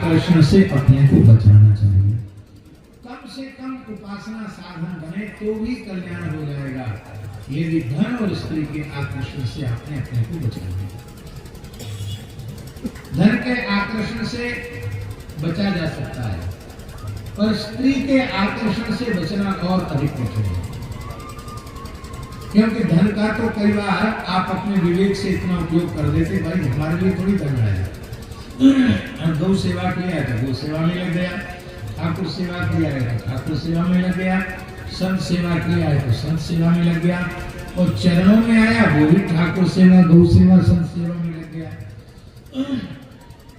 आकर्षण से अपने को बचाना चाहिए। कम से कम उपासना साधन बने तो भी कल्याण हो जाएगा, यदि धन और स्त्री के आकर्षण से आपने अपने को बचाना। धन के आकर्षण से बचा जा सकता है, पर स्त्री के आकर्षण से बचना और अधिक कठिन है, क्योंकि धन का तो कई बार आप अपने विवेक से इतना उपयोग कर देते, भाई हमारे लिए थोड़ी धन आया। गौ सेवा किया है तो गौ सेवा में लग गया, ठाकुर सेवा किया है तो ठाकुर सेवा में लग गया, संत सेवा किया है तो संत सेवा में लग गया, और चरणों में आया वो भी ठाकुर सेवा, गौ सेवा, संत सेवा में लग गया।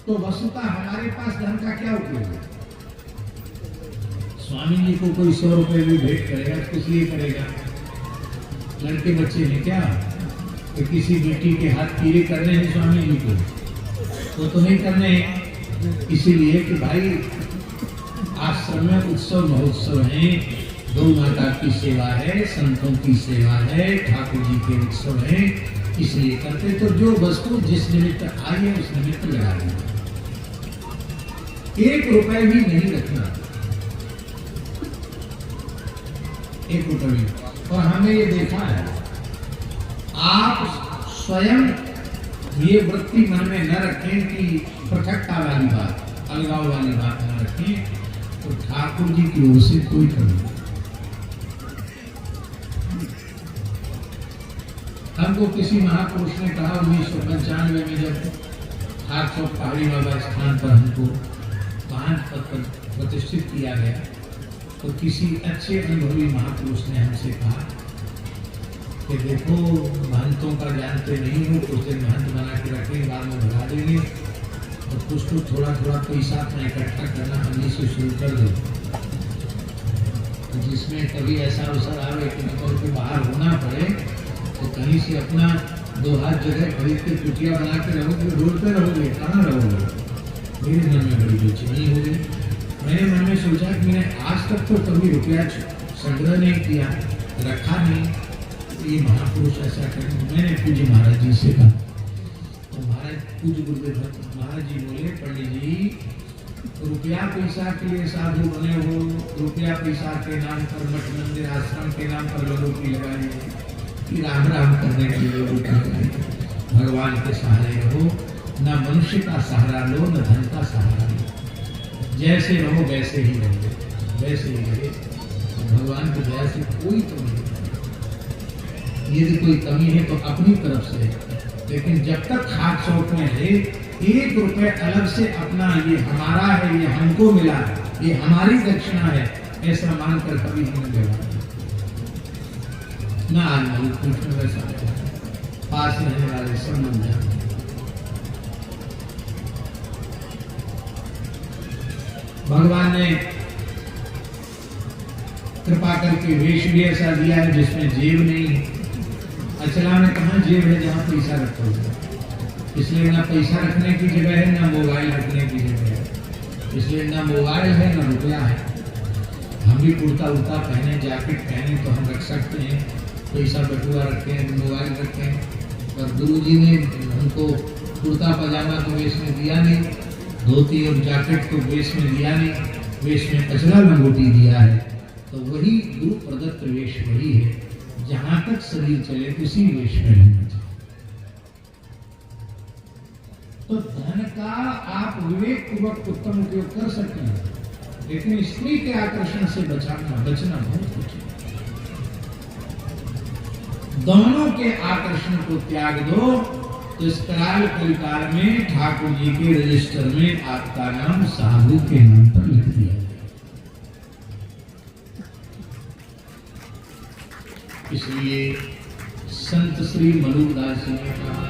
तो वस्तुतः हमारे पास धन का क्या उपयोग है? स्वामी जी को कोई 100 रुपए भी भेंट करेगा तो किस लिए करेगा? लड़के बच्चे ने क्या तो किसी बेटी के हाथ पीले करने हैं स्वामी जी को? वो तो नहीं करने हैं, इसीलिए कि भाई आश्रम में उत्सव महोत्सव है, गौ माता की सेवा है, संतों की सेवा है, ठाकुर जी के उत्सव है, इसलिए करते। तो जो वस्तु जिस निमित्त आई है उस निमित्त लगा देना, 1 रुपए भी नहीं रखना, 1 रुपए भी। और हमने ये देखा है, आप स्वयं ये वृत्ति मन में न रखें कि पृथकता वाली बात, अलगाव वाली बात न रखें, तो ठाकुर जी की ओर से कोई कमी नहीं। हमको किसी महापुरुष ने कहा 1995 में जब हाथचौक पहाड़ी बाबा स्थान पर हमको 5 पद पर प्रतिष्ठित किया गया, तो किसी अच्छे अनुभवी महापुरुष ने हमसे कहा कि देखो महंतों का जानते नहीं हो, कुछ दिन महंत बना के रखेंगे, बाद में भगा देंगे, और कुछ तो थोड़ा थोड़ा पैसा अपना इकट्ठा करना हमने से शुरू कर दो, तो जिसमें कभी ऐसा अवसर आवे कि नगर के बाहर होना पड़े तो कहीं से अपना 2 हाथ जगह खरीद के कुटिया बना के रहोगे, ढूंढते रहोगे, कहाँ रहोगे? मेरे मन में बड़ी बेचैनी हो गई। मैंने मन में सोचा कि मैंने आज तक तो कभी रुपया संग्रह नहीं किया, रखा नहीं, ये महापुरुष ऐसा करें। मैंने पूज्य महाराज जी से कहा, तो महाराज पूज्य गुरुदेव महाराज जी बोले, पंडित जी रुपया पैसा के लिए साधु बने हो, रुपया पैसा के नाम पर मठ मंदिर आश्रम के नाम पर लोगों की लगाई, कि राम राम करने के लिए भगवान के सहारे रहो, न मनुष्य का सहारा लो, न धन का सहारा लो, जैसे रहो वैसे ही रहो, वैसे ही रहे। भगवान की दया से कोई कमी नहीं, यदि कोई कमी है तो अपनी तरफ से, लेकिन जब तक हाथ चौक में है, 1 रुपए अलग से अपना ये हमारा है, ये हमको मिला, ये हमारी दक्षिणा है, ऐसा मानकर कभी नहीं देगा ना। आज कुछ वैसा पास रहने वाले सब मिल जाए। भगवान ने कृपा करके वेश भी ऐसा दिया है जिसमें जेब नहीं। अचला में कहाँ जेब है जहाँ पैसा रखोगे? इसलिए ना पैसा रखने की जगह है, ना मोबाइल रखने की जगह है, इसलिए ना मोबाइल है ना रुपया है। हम भी कुर्ता उर्ता पहने, जैकेट पहने तो हम रख सकते हैं, पैसा बटुआ रखें, मोबाइल रखें, पर गुरु जी ने हमको कुर्ता पजामा तो वेश में दिया नहीं, धोती और जैकेट को वेश में दिया नहीं, वेश में कचरा लंगोटी दिया है। तो वही गुरु प्रदत्त वेश वही है, जहां तक शरीर चले उसी वेश में रहना चाहिए। तो धन का आप विवेक पूर्वक उत्तम उपयोग कर सकते हैं, लेकिन स्त्री के आकर्षण से बचना बहुत कठिन। दोनों के आकर्षण को त्याग दो, तो इस कराल कलिकाल में ठाकुर जी के रजिस्टर में आपका नाम साधु के नाम पर लिख दिया जाए। इसलिए संत श्री मलुकदास जी ने कहा,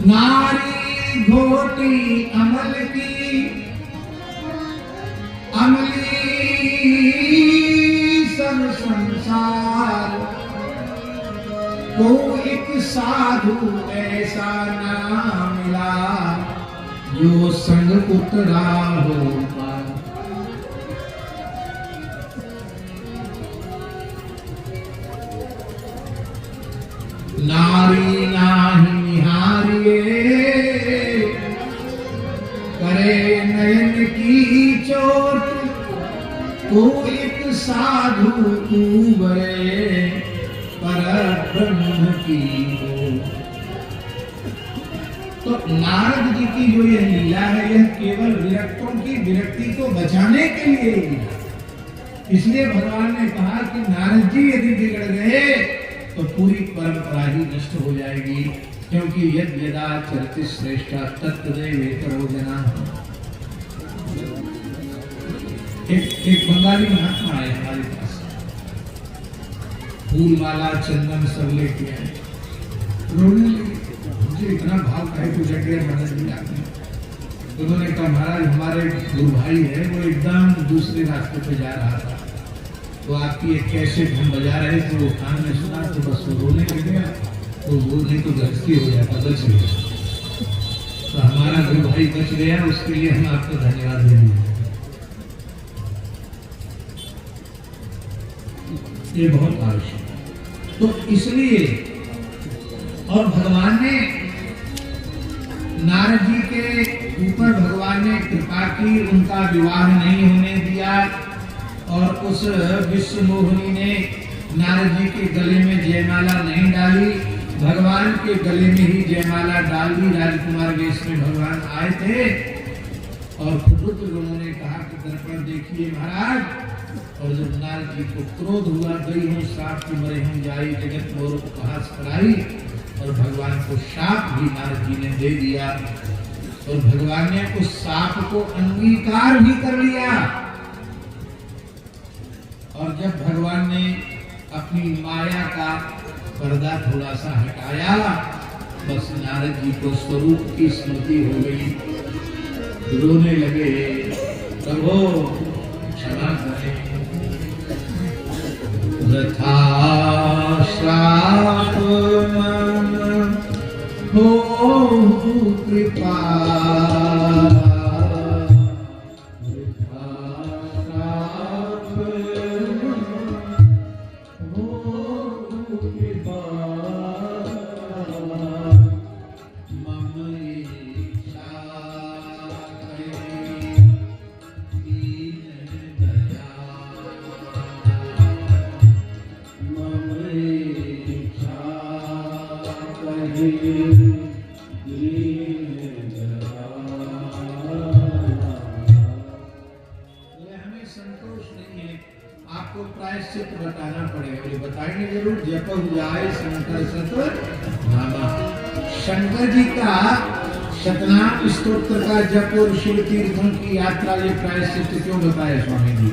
नारी घोटी अमल की अमली सब संसार, को एक साधु ऐसा ना मिला, जो संग उतरा हो पार। नारी नाही निहारिए की चोट को एक साधु उबरे पर ब्रह्म की हो। तो नारद जी की जो यह लीला है यह केवल विरक्तों की विरक्ति को बचाने के लिए लीला। इसलिए भगवान ने कहा कि नारद जी यदि बिगड़ गए तो पूरी परंपरा ही नष्ट हो जाएगी, क्योंकि यद यदा चरति श्रेष्ठा तत्तदेवेतरो जना। एक बंगाली महात्मा आए हमारे पास, फूल माला चंदन सब लेके आए, रोने लगे। मुझे इतना भाव का है तो जगह मदद नहीं आती। उन्होंने कहा महाराज हमारे गुरु भाई है वो एकदम दूसरे रास्ते पे जा रहा था, तो आपकी एक कैसेट हम बजा रहे थे, वो कान में सुना तो बस वो रोने लग गया। तो वो नहीं तो गलती हो जाता, बच गया। तो हमारा गुरु भाई बच गया, उसके लिए हम आपको धन्यवाद देंगे। ये बहुत आवश्यक है। तो इसलिए और भगवान ने नारद जी के ऊपर भगवान ने कृपा की, उनका विवाह नहीं होने दिया। और उस विश्व मोहिनी ने नारद जी के गले में जयमाला नहीं डाली, भगवान के गले में ही जयमाला डाल दी। राजकुमार वेश में भगवान आए थे और रुद्रगणों ने कहा कि दर्पण देखिए महाराज। और जब नारद जी को क्रोध हुआ, गई हूँ श्राप की मरे हूँ जाई, जगत मोर उपहास कराई, और भगवान को शाप भी नारद जी ने दे दिया। और भगवान ने उस शाप को अंगीकार भी कर लिया। और जब भगवान ने अपनी माया का पर्दा थोड़ा सा हटाया, बस नारद जी को स्वरूप की स्मृति हो गई। रोने लगे, प्रभो क्षमा करें, वृथा श्राप मन हो कृपा, वृथा श्राप हो कृपा, मम इच्छा करे दीन दया, मम इच्छा करे आपको प्रायश्चित बताना पड़ेगा। ये बताएंगे जरूर। जप जाए शंकर सत्व नामा। शंकर जी का शतनाम स्तोत्र का जप और शिव तीर्थों की यात्रा, ये प्रायश्चित क्यों बताया स्वामी जी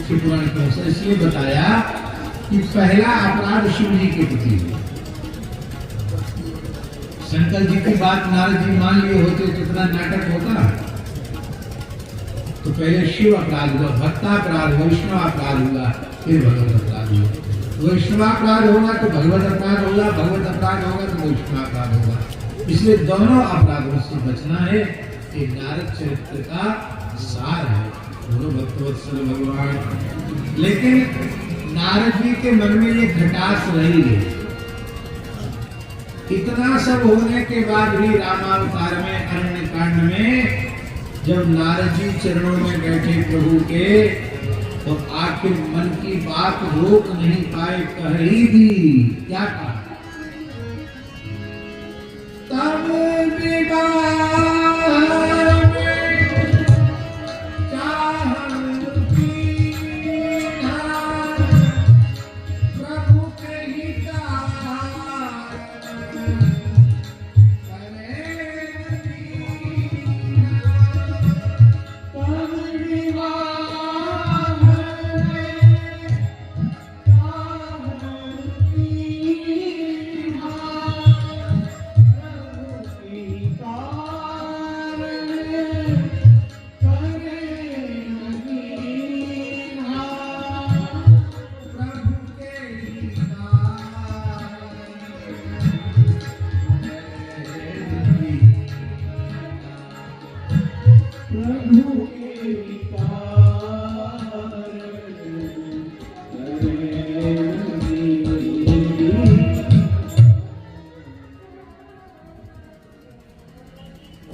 शिव पुराण के? इसलिए बताया कि पहला अपराध शिव जी के प्रति है। शंकर जी की बात नारद जी मान लिए होते तो इतना नाटक होता। तो पहले शिव अपराध हुआ, भक्तापराध, वैष्णवापराध हुआ, फिर भगवत अपराध हुआ। वैष्णवापराध होगा तो भगवत अपराध होगा, भगवत अपराध होगा तो वैष्णवापराध होगा। इसलिए दोनों अपराधों से बचना है। ये नारद चरित्र का सार है। बोलो भक्तवत्सल भगवान। लेकिन नारद जी के मन में ये खटास रही है। इतना सब होने के बाद भी रामावतार में अरण्य कांड में जब नारद जी चरणों में बैठे प्रभु के, तो आखिर मन की बात रोक नहीं पाए, कह ही दी। क्या कहा? तब विवाह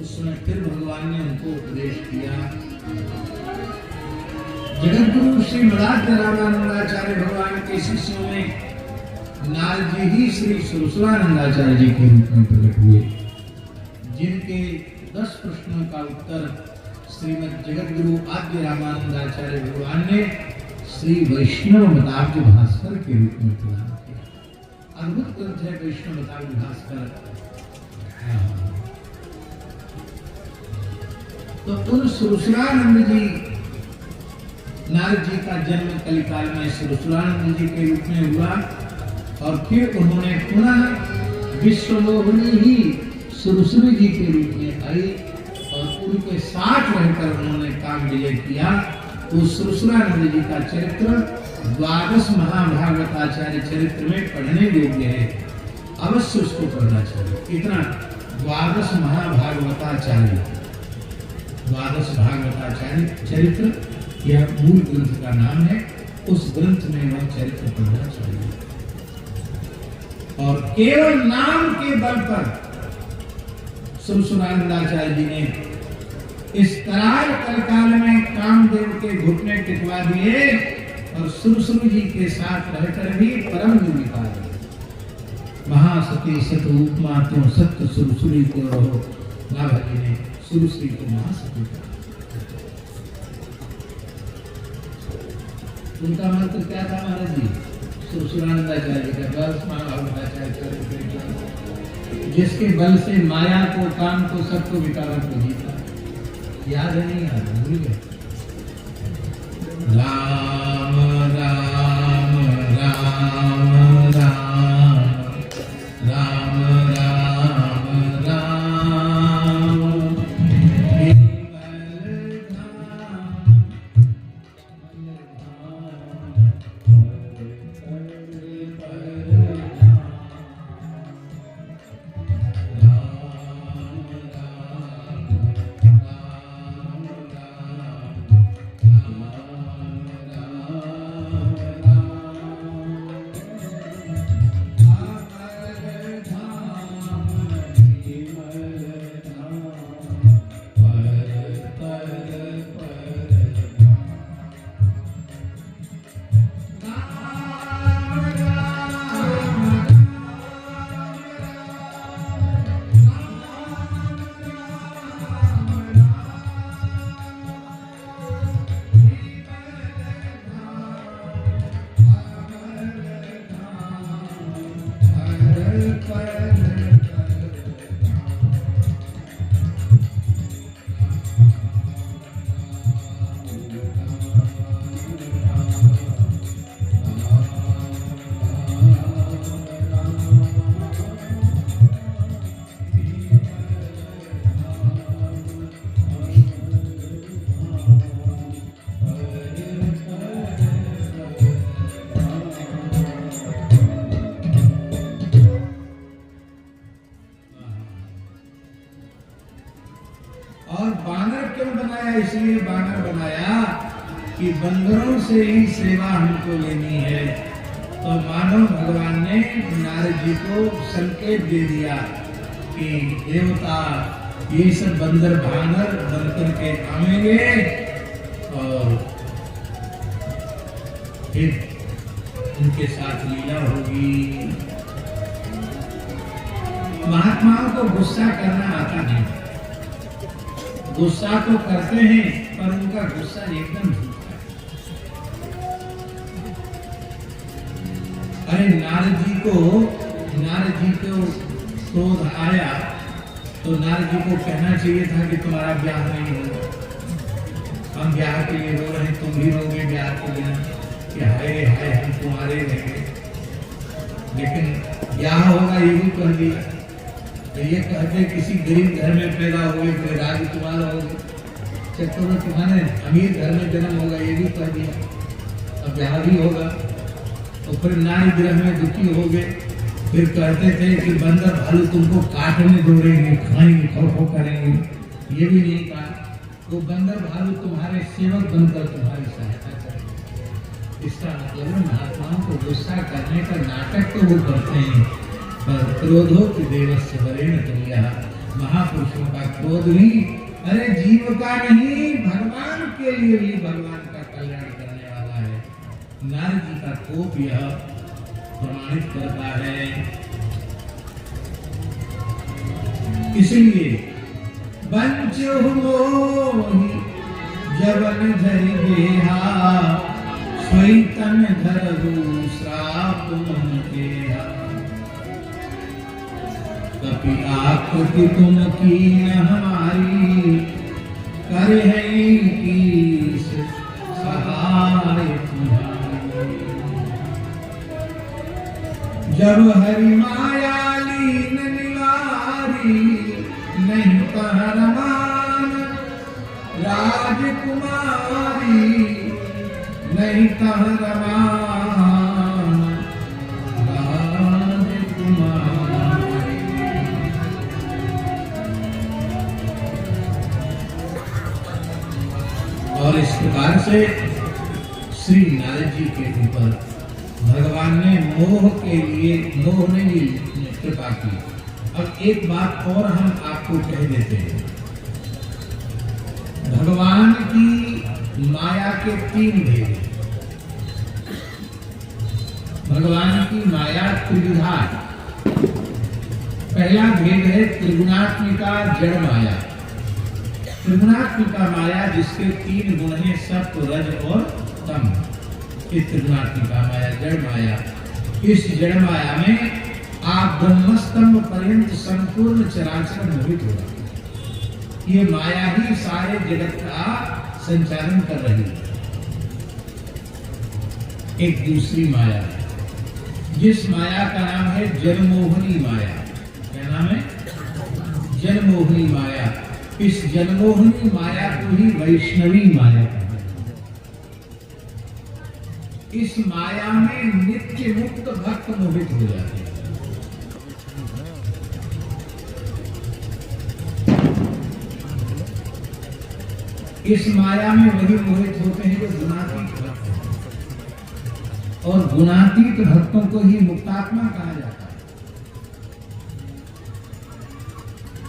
उस समय फिर भगवान ने उनको उपदेश किया। जगत गुरु श्री मदाध्य रामानंदाचार्य भगवान के शिष्यों में नारद जी ही श्री सुरसुरानंदाचार्य जी के रूप में प्रकट हुए, जिनके 10 प्रश्नों का उत्तर श्रीमद जगत गुरु आद्य रामानंदाचार्य भगवान ने श्री वैष्णव मताब्ज भास्कर के रूप में प्रदान किया। अद्भुत ग्रंथ है वैष्णव मताब्ज भास्कर। तो उन सुरसुरानंद जी, नारद जी का जन्म कलिकाल में सुरसुरानंद जी के रूप में हुआ और फिर उन्होंने पुनः विश्वमोहिनी ही सुरसुर जी के रूप में आई और उनके साथ रहकर उन्होंने काम विजय किया। तो सुरसुरानंद जी का चरित्र 12 महाभागवताचार्य चरित्र में पढ़ने योग्य है, अवश्य उसको पढ़ना चाहिए। इतना 12 महाभागवताचार्य, 12 भागवताचार्य चरित्र यह मूल ग्रंथ का नाम है। उस ग्रंथ में वह चरित्र पढ़ना चाहिए और केवल नाम के बल पर सुरसुरानंदाचार्य जी ने इस कराल कलकाल में कामदेव के घुटने टिकवा दिए और सुरसुर जी के साथ रहकर भी परम निर्विकार रहे। महासती सत उपमा तुम सत्य सुरसुरी को रहो, नाभा जी ने सुरसुरी को महासती कहा। उनका मंत्र क्या था महाराज जी? सुरसुरानंदाचार्य का 12 महाभागवताचार्य चरित्र, जिसके बल से माया को, काम को, सबको, विकारों को जीता। याद है नहीं याद? भूल गए? राम राम राम राम राम राम राम इसलिए बानर बनाया कि बंदरों से ही सेवा हमको लेनी है। तो मानव भगवान ने नारद जी को संकेत दे दिया कि देवता ये सब बंदर बानर बनकर के आएंगे और फिर उनके साथ लीला होगी। महात्माओं को गुस्सा करना आता नहीं, गुस्सा तो करते हैं पर उनका गुस्सा एकदम झूठा है। अरे नारद जी को क्रोध आया तो नारद जी को कहना चाहिए था कि तुम्हारा ब्याह नहीं होगा, हम ब्याह के लिए रो रहे हैं, तुम भी रोगे ब्याह के लिए कि हाय हाय हम तुम्हारे रहेंगे। लेकिन ब्याह होगा ये भी कह दिया। तो ये कहते किसी गरीब घर में पैदा हुए तो राज तुम्हारा होगा, चक्कर तुम्हारे अमीर घर में जन्म होगा ये भी कह दिया। अब ब्याह भी होगा तो फिर नारी ग्रह में दुखी हो गए। फिर कहते थे कि बंदर भालू तुमको काटने दौड़ेंगे, खाएंगे, खो करेंगे, ये भी नहीं कहा। तो बंदर भालू तुम्हारे सेवक बनकर तुम्हारी सहायता करेंगे। इसका मतलब है महात्माओं को गुस्सा करने का नाटक तो वो करते हैं, पर क्रोधो की देवस्य वरेण तुल्या, महापुरुषों का क्रोध भी अरे जीव का नहीं, भगवान के लिए भी भगवान का कल्याण करने वाला है। नारद जी का कोप यह प्रमाणित करता है। इसलिए बंचो मोहि जवन धरि देहा, सोई तन धरहु श्राप मन केहा। कपि आकृति तुम कीन हमारी, करे है कीस सहाय तुम्हारी। जब हरि माया लीन निवारी, नहीं कह रमान राजकुमारी, नहीं कह रमान राजकुमारी। और इस प्रकार से श्री नारद जी के ऊपर भगवान ने मोह के लिए मोह ने ही कृपा की। अब एक बात और हम आपको कह देते हैं, भगवान की माया के तीन भेद हैं। भगवान की माया त्रिविधा है। पहला भेद है त्रिगुणात्मिका जड़ माया। त्रिगुणात्मिका माया जिसके तीन गुण हैं, सत्व रज और तम। ये त्रिगुणात्मिका माया जड़ माया। इस जड़ माया में आप ब्रह्मस्तंभ पर्यंत संपूर्ण चराचर मोहित हो रहा है। ये माया ही सारे जगत का संचालन कर रही है। एक दूसरी माया है जिस माया का नाम है जनमोहनी माया। क्या नाम है? जनमोहनी माया। इस जनमोहनी माया को ही वैष्णवी माया कहते हैं। इस माया में नित्य मुक्त भक्त मोहित हो जाते हैं। इस माया में वही मोहित होते हैं जो गुणातीत भक्त हैं, और गुणातीत भक्तों को ही मुक्तात्मा कहा जाता है।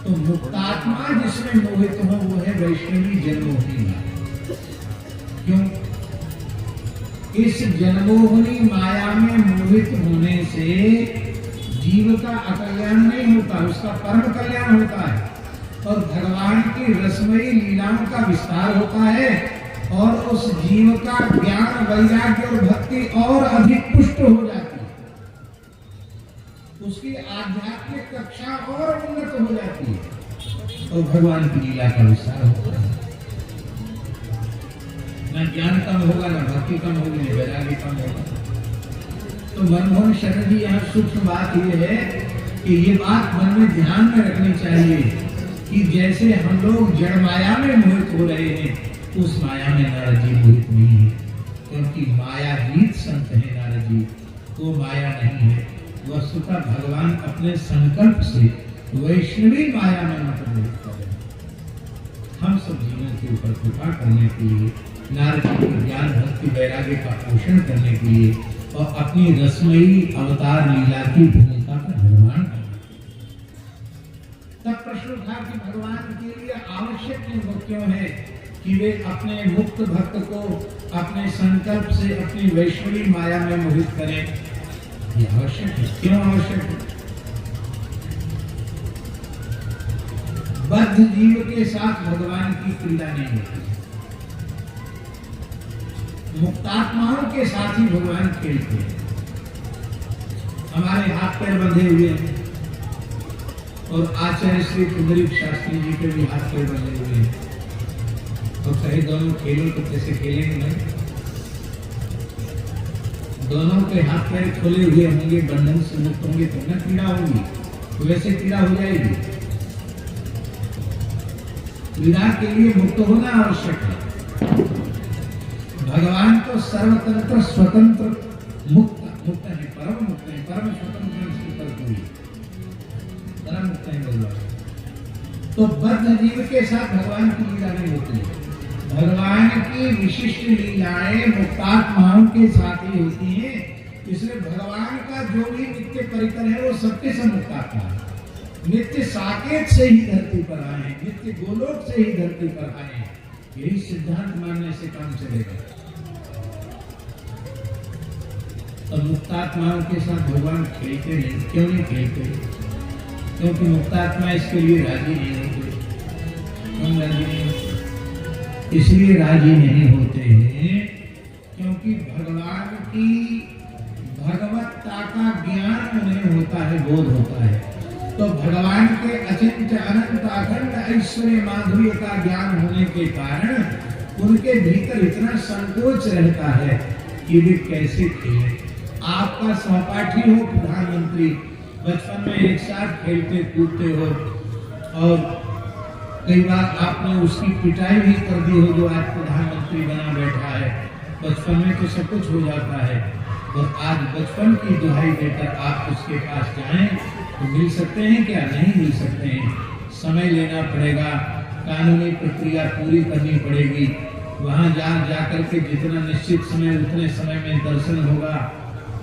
तो मुक्तात्मा जिसमें मोहित हो वो है वैष्णवी जनमोहनी माया। क्यों? इस जनमोहनी माया में मोहित होने से जीव का अकल्याण नहीं होता, उसका परम कल्याण होता है और भगवान की रसमयी लीलाओं का विस्तार होता है और उस जीव का ज्ञान वैराग्य और भक्ति और अधिक पुष्ट हो जाती है। उसकी आध्यात्मिक कक्षा और उन्नत हो जाती है और भगवान की लीला का विस्तार होता है। न ज्ञान कम होगा, न भक्ति कम होगी, न वैराग्य कम होगा। तो मनमोहन शरण जी यहाँ सूक्ष्म बात यह है कि ये बात मन में ध्यान में रखनी चाहिए कि जैसे हम लोग जड़ माया में मोहित हो रहे हैं, उस माया में नारद जी मोहित नहीं है, क्योंकि माया हीत संत है नारद जी, वो माया नहीं है। वस्तुतः भगवान अपने संकल्प से वैष्णवी माया में मत मोहित कर रहे हैं। हम सब जीवन के ऊपर कृपा करने के लिए, नारद जी के ज्ञान भक्ति वैराग्य का पोषण करने के लिए और अपनी रसमयी अवतार लीला की भूमिका का निर्माण करना। तब प्रश्न उठा कि भगवान के लिए आवश्यक क्यों है कि वे अपने मुक्त भक्त को अपने संकल्प से अपनी वैष्णवी माया में मोहित करें। ये आवश्यक है। क्यों आवश्यक है? बद्ध जीव के साथ भगवान की क्रीड़ा नहीं होती। मुक्तात्माओं के साथ ही भगवान खेलते हैं। हमारे हाथ पैर बंधे हुए हैं और आचार्य श्री पुंडरीक शास्त्री जी के भी हाथ पैर बंधे हुए हैं, और कहीं दोनों खेलो तो कैसे खेलेंगे? नहीं, दोनों के हाथ पैर खोले हुए होंगे, बंधन से मुक्त होंगे तो न पीड़ा होगी, तो वैसे पीड़ा हो जाएगी। पीड़ा के लिए मुक्त होना आवश्यक है। भगवान तो सर्वतंत्र स्वतंत्र मुक्त है, परम मुक्त है, परम स्वतंत्र इसके पर कोई परम मुक्त है भगवान। तो बद्ध जीव के साथ भगवान की लीला नहीं होती है। भगवान की विशिष्ट लीलाएं मुक्तात्माओं के साथ ही होती हैं। इसलिए भगवान का जो भी नित्य परिकर है वो सबके सब मुक्तात्मा है। नित्य साकेत से ही धरती पर आए, नित्य गोलोक से ही धरती पर आए। यही सिद्धांत मानने से काम चलेगा। और मुक्तात्माओं के साथ भगवान खेलते नहीं। क्यों नहीं खेलते? क्योंकि मुक्तात्मा इसके लिए राजी नहीं होते। क्यों राजी नहीं होते? इसलिए राजी नहीं होते हैं क्योंकि भगवान की भगवत्ता का ज्ञान उन्हें होता है, बोध होता है। तो भगवान के अचिंत्य अनंत अखंड ऐश्वर्य माधुर्य का ज्ञान होने के कारण उनके भीतर इतना संकोच रहता है कि वे कैसे खेलें। आपका सहपाठी हो प्रधानमंत्री, बचपन में एक साथ खेलते कूदते हो और कई बार आपने उसकी पिटाई भी कर दी हो जो आज प्रधानमंत्री बना बैठा है। बचपन में तो सब कुछ हो जाता है और आज बचपन की दुहाई देकर आप उसके पास जाएं तो मिल सकते हैं क्या? नहीं मिल सकते हैं। समय लेना पड़ेगा, कानूनी प्रक्रिया पूरी करनी पड़ेगी। वहां जाकर के जितना निश्चित समय उतने समय में दर्शन होगा।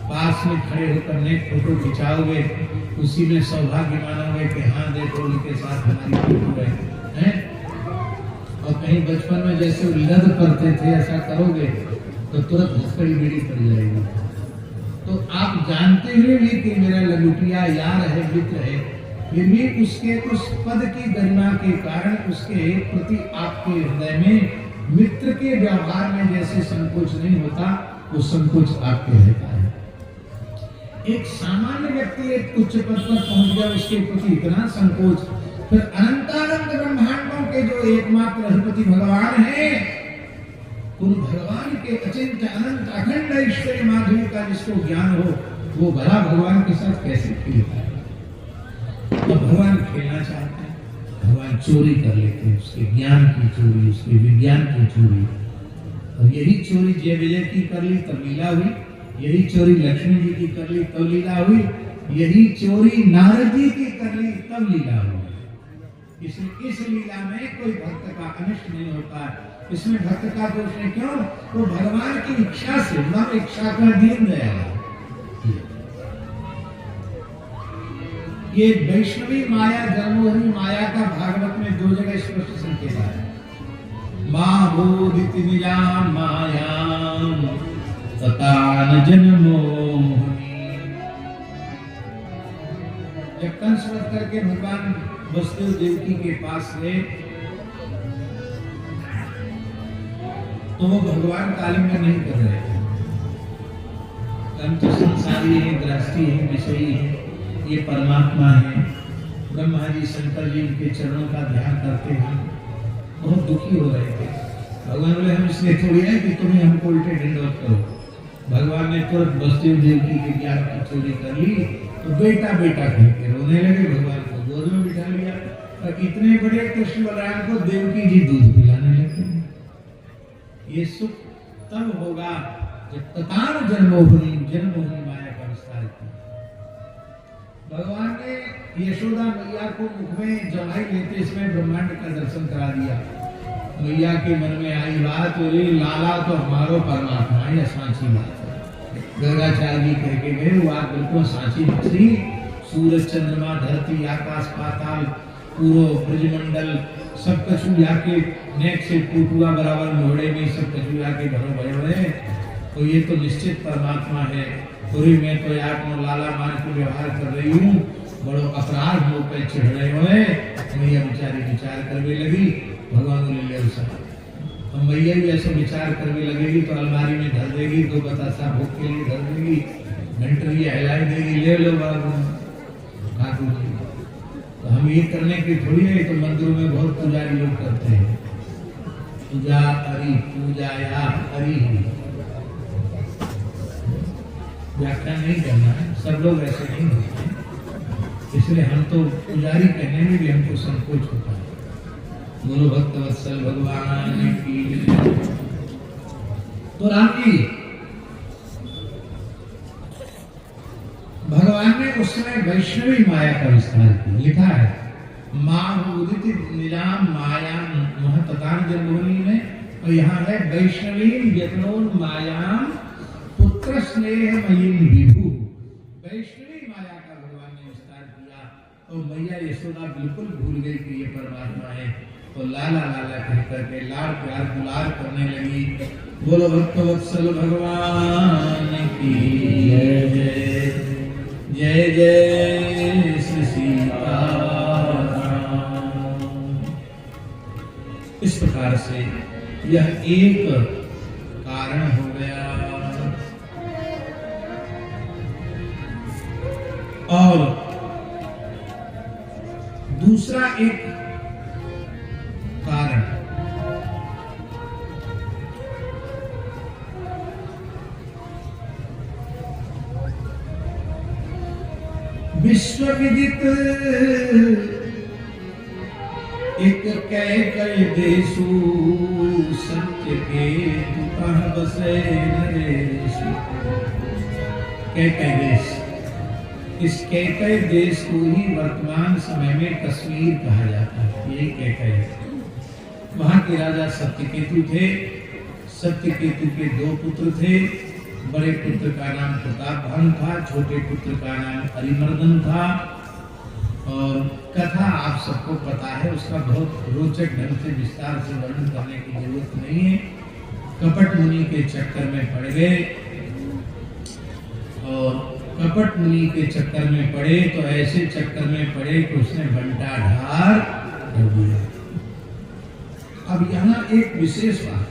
पास में खड़े होकर नेक फोटो खिंचाओगे, उसी में सौभाग्य मानोगे कि हाँ देखो उनके साथ हमारी फोटो है। और कहीं बचपन में जैसे लद करते थे ऐसा करोगे तो तुरंत हथकड़ी बेड़ी पड़ जाएगी। तो आप जानते हुए भी कि मेरा लंगोटिया यार है, मित्र है, फिर भी उसके उस पद की गरिमा के कारण उसके प्रति आपके हृदय में मित्र के व्यवहार में जैसे संकोच नहीं होता, वो संकोच आपके रहता है। एक सामान्य व्यक्ति एक उच्च पद पर पहुंच गया, उसके प्रति इतना संकोच। फिर अनंतानंद ब्रह्मांडों के जो एकमात्र अधिपति भगवान है, उन भगवान के अचिंत्य अनंत अखंड ऐश्वर्य माधुर्य का जिसको ज्ञान हो, वो भला भगवान के साथ कैसे खेलता है? तो भगवान खेलना चाहते हैं, भगवान चोरी कर लेते हैं, उसके ज्ञान की चोरी, उसके विज्ञान की चोरी। और यही चोरी जय विजय की कर ली तब लीला हुई, यही चोरी लक्ष्मी जी की कर ली तब लीला हुई, यही चोरी नारद जी की कर ली तब लीला हुई। इसलिए इस लीला में कोई भक्त का अनिष्ट नहीं होता। इसमें भक्त का दोष नहीं। क्यों? वो भगवान की इच्छा से, न इच्छा का दीन गया। ये वैष्णवी माया, जन्मोहरी माया का भागवत में 2 जगह स्पष्ट संकेत है। माभूदिति निजाम मायाम ततान जन्मोहनी। जब कंस वध करके भगवान वसुदेव देवकी के पास गए तो वो भगवान कालिंगन नहीं कर रहे थे। हम तो संसारी है, गृहस्थी है, विषयी है, ये परमात्मा है। ब्रह्मा जी शंकर जी उनके चरणों का ध्यान करते हैं, बहुत दुखी हो रहे थे। भगवान बोले हम इसलिए थोड़ी है कि तुम्हें हमको उल्टे दंडवत करो। भगवान ने तुरंत वसुदेव देवकी के ज्ञान की चोरी कर ली तो बेटा बेटा कह के रोने लगे। भगवान को गोद में बिठा लिया और इतने बड़े कृष्ण बलराम को देवकी जी दूध पिलाने लगे। ये सुख तब होगा जब ततान जन्मोहनी माया का विस्तार किया। भगवान ने यशोदा मैया को मुख में जमाई लेते इसमें ब्रह्मांड का दर्शन करा दिया। मैया के मन में आई बात, बोले लाला तो हमारो परमात्मा है, या सांची बात है। गर्गाचार्य जी कह के गए वो बात बिल्कुल सांची थी। सूरज चंद्रमा धरती आकाश पाताल पूरो ब्रजमंडल सब कछु जाके नेक से टूटुआ बराबर मोहड़े में सब कछु जाके घरों भरे हुए। तो ये तो निश्चित परमात्मा है। पूरी मैं तो आत्मा लाला मान के व्यवहार कर रही हूँ, बड़ो अपराध मुँह पे चढ़ रहे हुए। मैया बेचारी विचार करने लगी। भगवान ने ले लिया। हम मैया भी ऐसे विचार करने लगेगी तो अलमारी में धर देगी, 2 बतासा भूख के लिए धर देगी, घंटरी हिलाई देगी, ले लो बाबू ठाकुर जी। तो हम ये करने की थोड़ी है। तो मंदिरों में बहुत पुजारी लोग करते हैं, पूजा हरि पूजा या हरि। व्याख्या नहीं करना है, सब लोग ऐसे नहीं होते हैं। इसलिए हम तो पुजारी कहने में भी हमको संकोच होता है। बोलो भक्त वत्सल भगवान की। तो राम जी भगवान ने उस समय वैष्णवी माया का विस्तार किया। लिखा है माभूदिति निजाम माया महततान जन्मभूमि में, और यहाँ है वैष्णवी यत्नोन मायाम पुत्र स्नेह मयिम विभु। वैष्णवी माया का भगवान ने विस्तार किया। और मैया यशोदा बिल्कुल भूल गई कि ये परमात्मा है, तो लाला लाला कह करके लाड़ प्यार दुलार करने लगी। बोलो भक्तवत्सल भगवान की जय जय, जय जय श्री सीताराम। इस प्रकार से यह एक कारण हो गया। और दूसरा एक कारण विश्व विदित एक कह देशु सत्य के दुकान बसे नरेश। कह देश, इस कैकय देश को ही वर्तमान समय में कश्मीर कहा जाता है। ये कैकय, वहां के राजा सत्यकेतु थे। सत्यकेतु के 2 पुत्र थे। बड़े पुत्र का नाम प्रताप भानु था, छोटे पुत्र का नाम अरिमर्दन था। और कथा आप सबको पता है, उसका बहुत रोचक ढंग से विस्तार से वर्णन करने की जरूरत नहीं है। कपट मुनि के चक्कर में पड़ गए, और कपट मुनि के चक्कर में पड़े तो ऐसे चक्कर में पड़े कि उसने बंटा ढार कर दिया। अब यहाँ एक विशेष बात,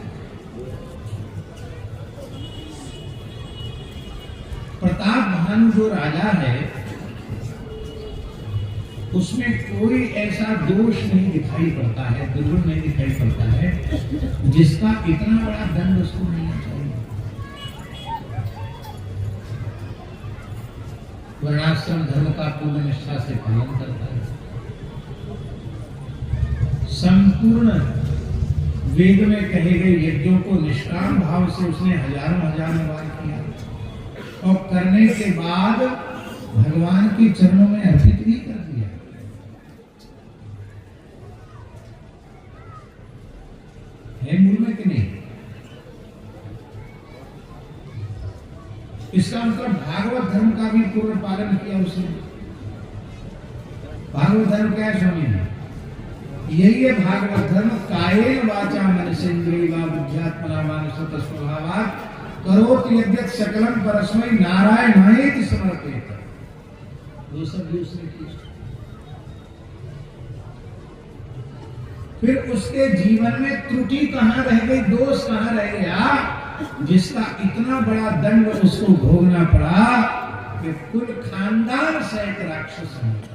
प्रताप भानु जो राजा है उसमें कोई ऐसा दोष नहीं दिखाई पड़ता है, दुर्गुण नहीं दिखाई पड़ता है जिसका इतना बड़ा दंड उसको मिलना चाहिए। वर्णाश्रम धर्म का पूर्ण निष्ठा से पालन करता है। संपूर्ण वेद में कहे गए यज्ञों को निष्काम भाव से उसने हजारों बार किया, और करने के बाद भगवान के चरणों में अर्पित भी कर दिया। है मूल में कि नहीं? इसका मतलब भागवत धर्म का भी पूर्ण पालन किया उसने। भागवत धर्म क्या है स्वामी? यही है भागवत धर्म। कायेन वाचा मनसेन्द्रिया बुद्ध्यात्मना मानसत स्वभावात् करोति यद्यत् सकलं परस्मै नारायणायेति समर्पयेत्। वो सब भी उसने किया। फिर उसके जीवन में त्रुटि कहां रह गई, दोष कहां रह गया, जिसका इतना बड़ा दंड उसको भोगना पड़ा कि कुल खानदान सहित राक्षस होता।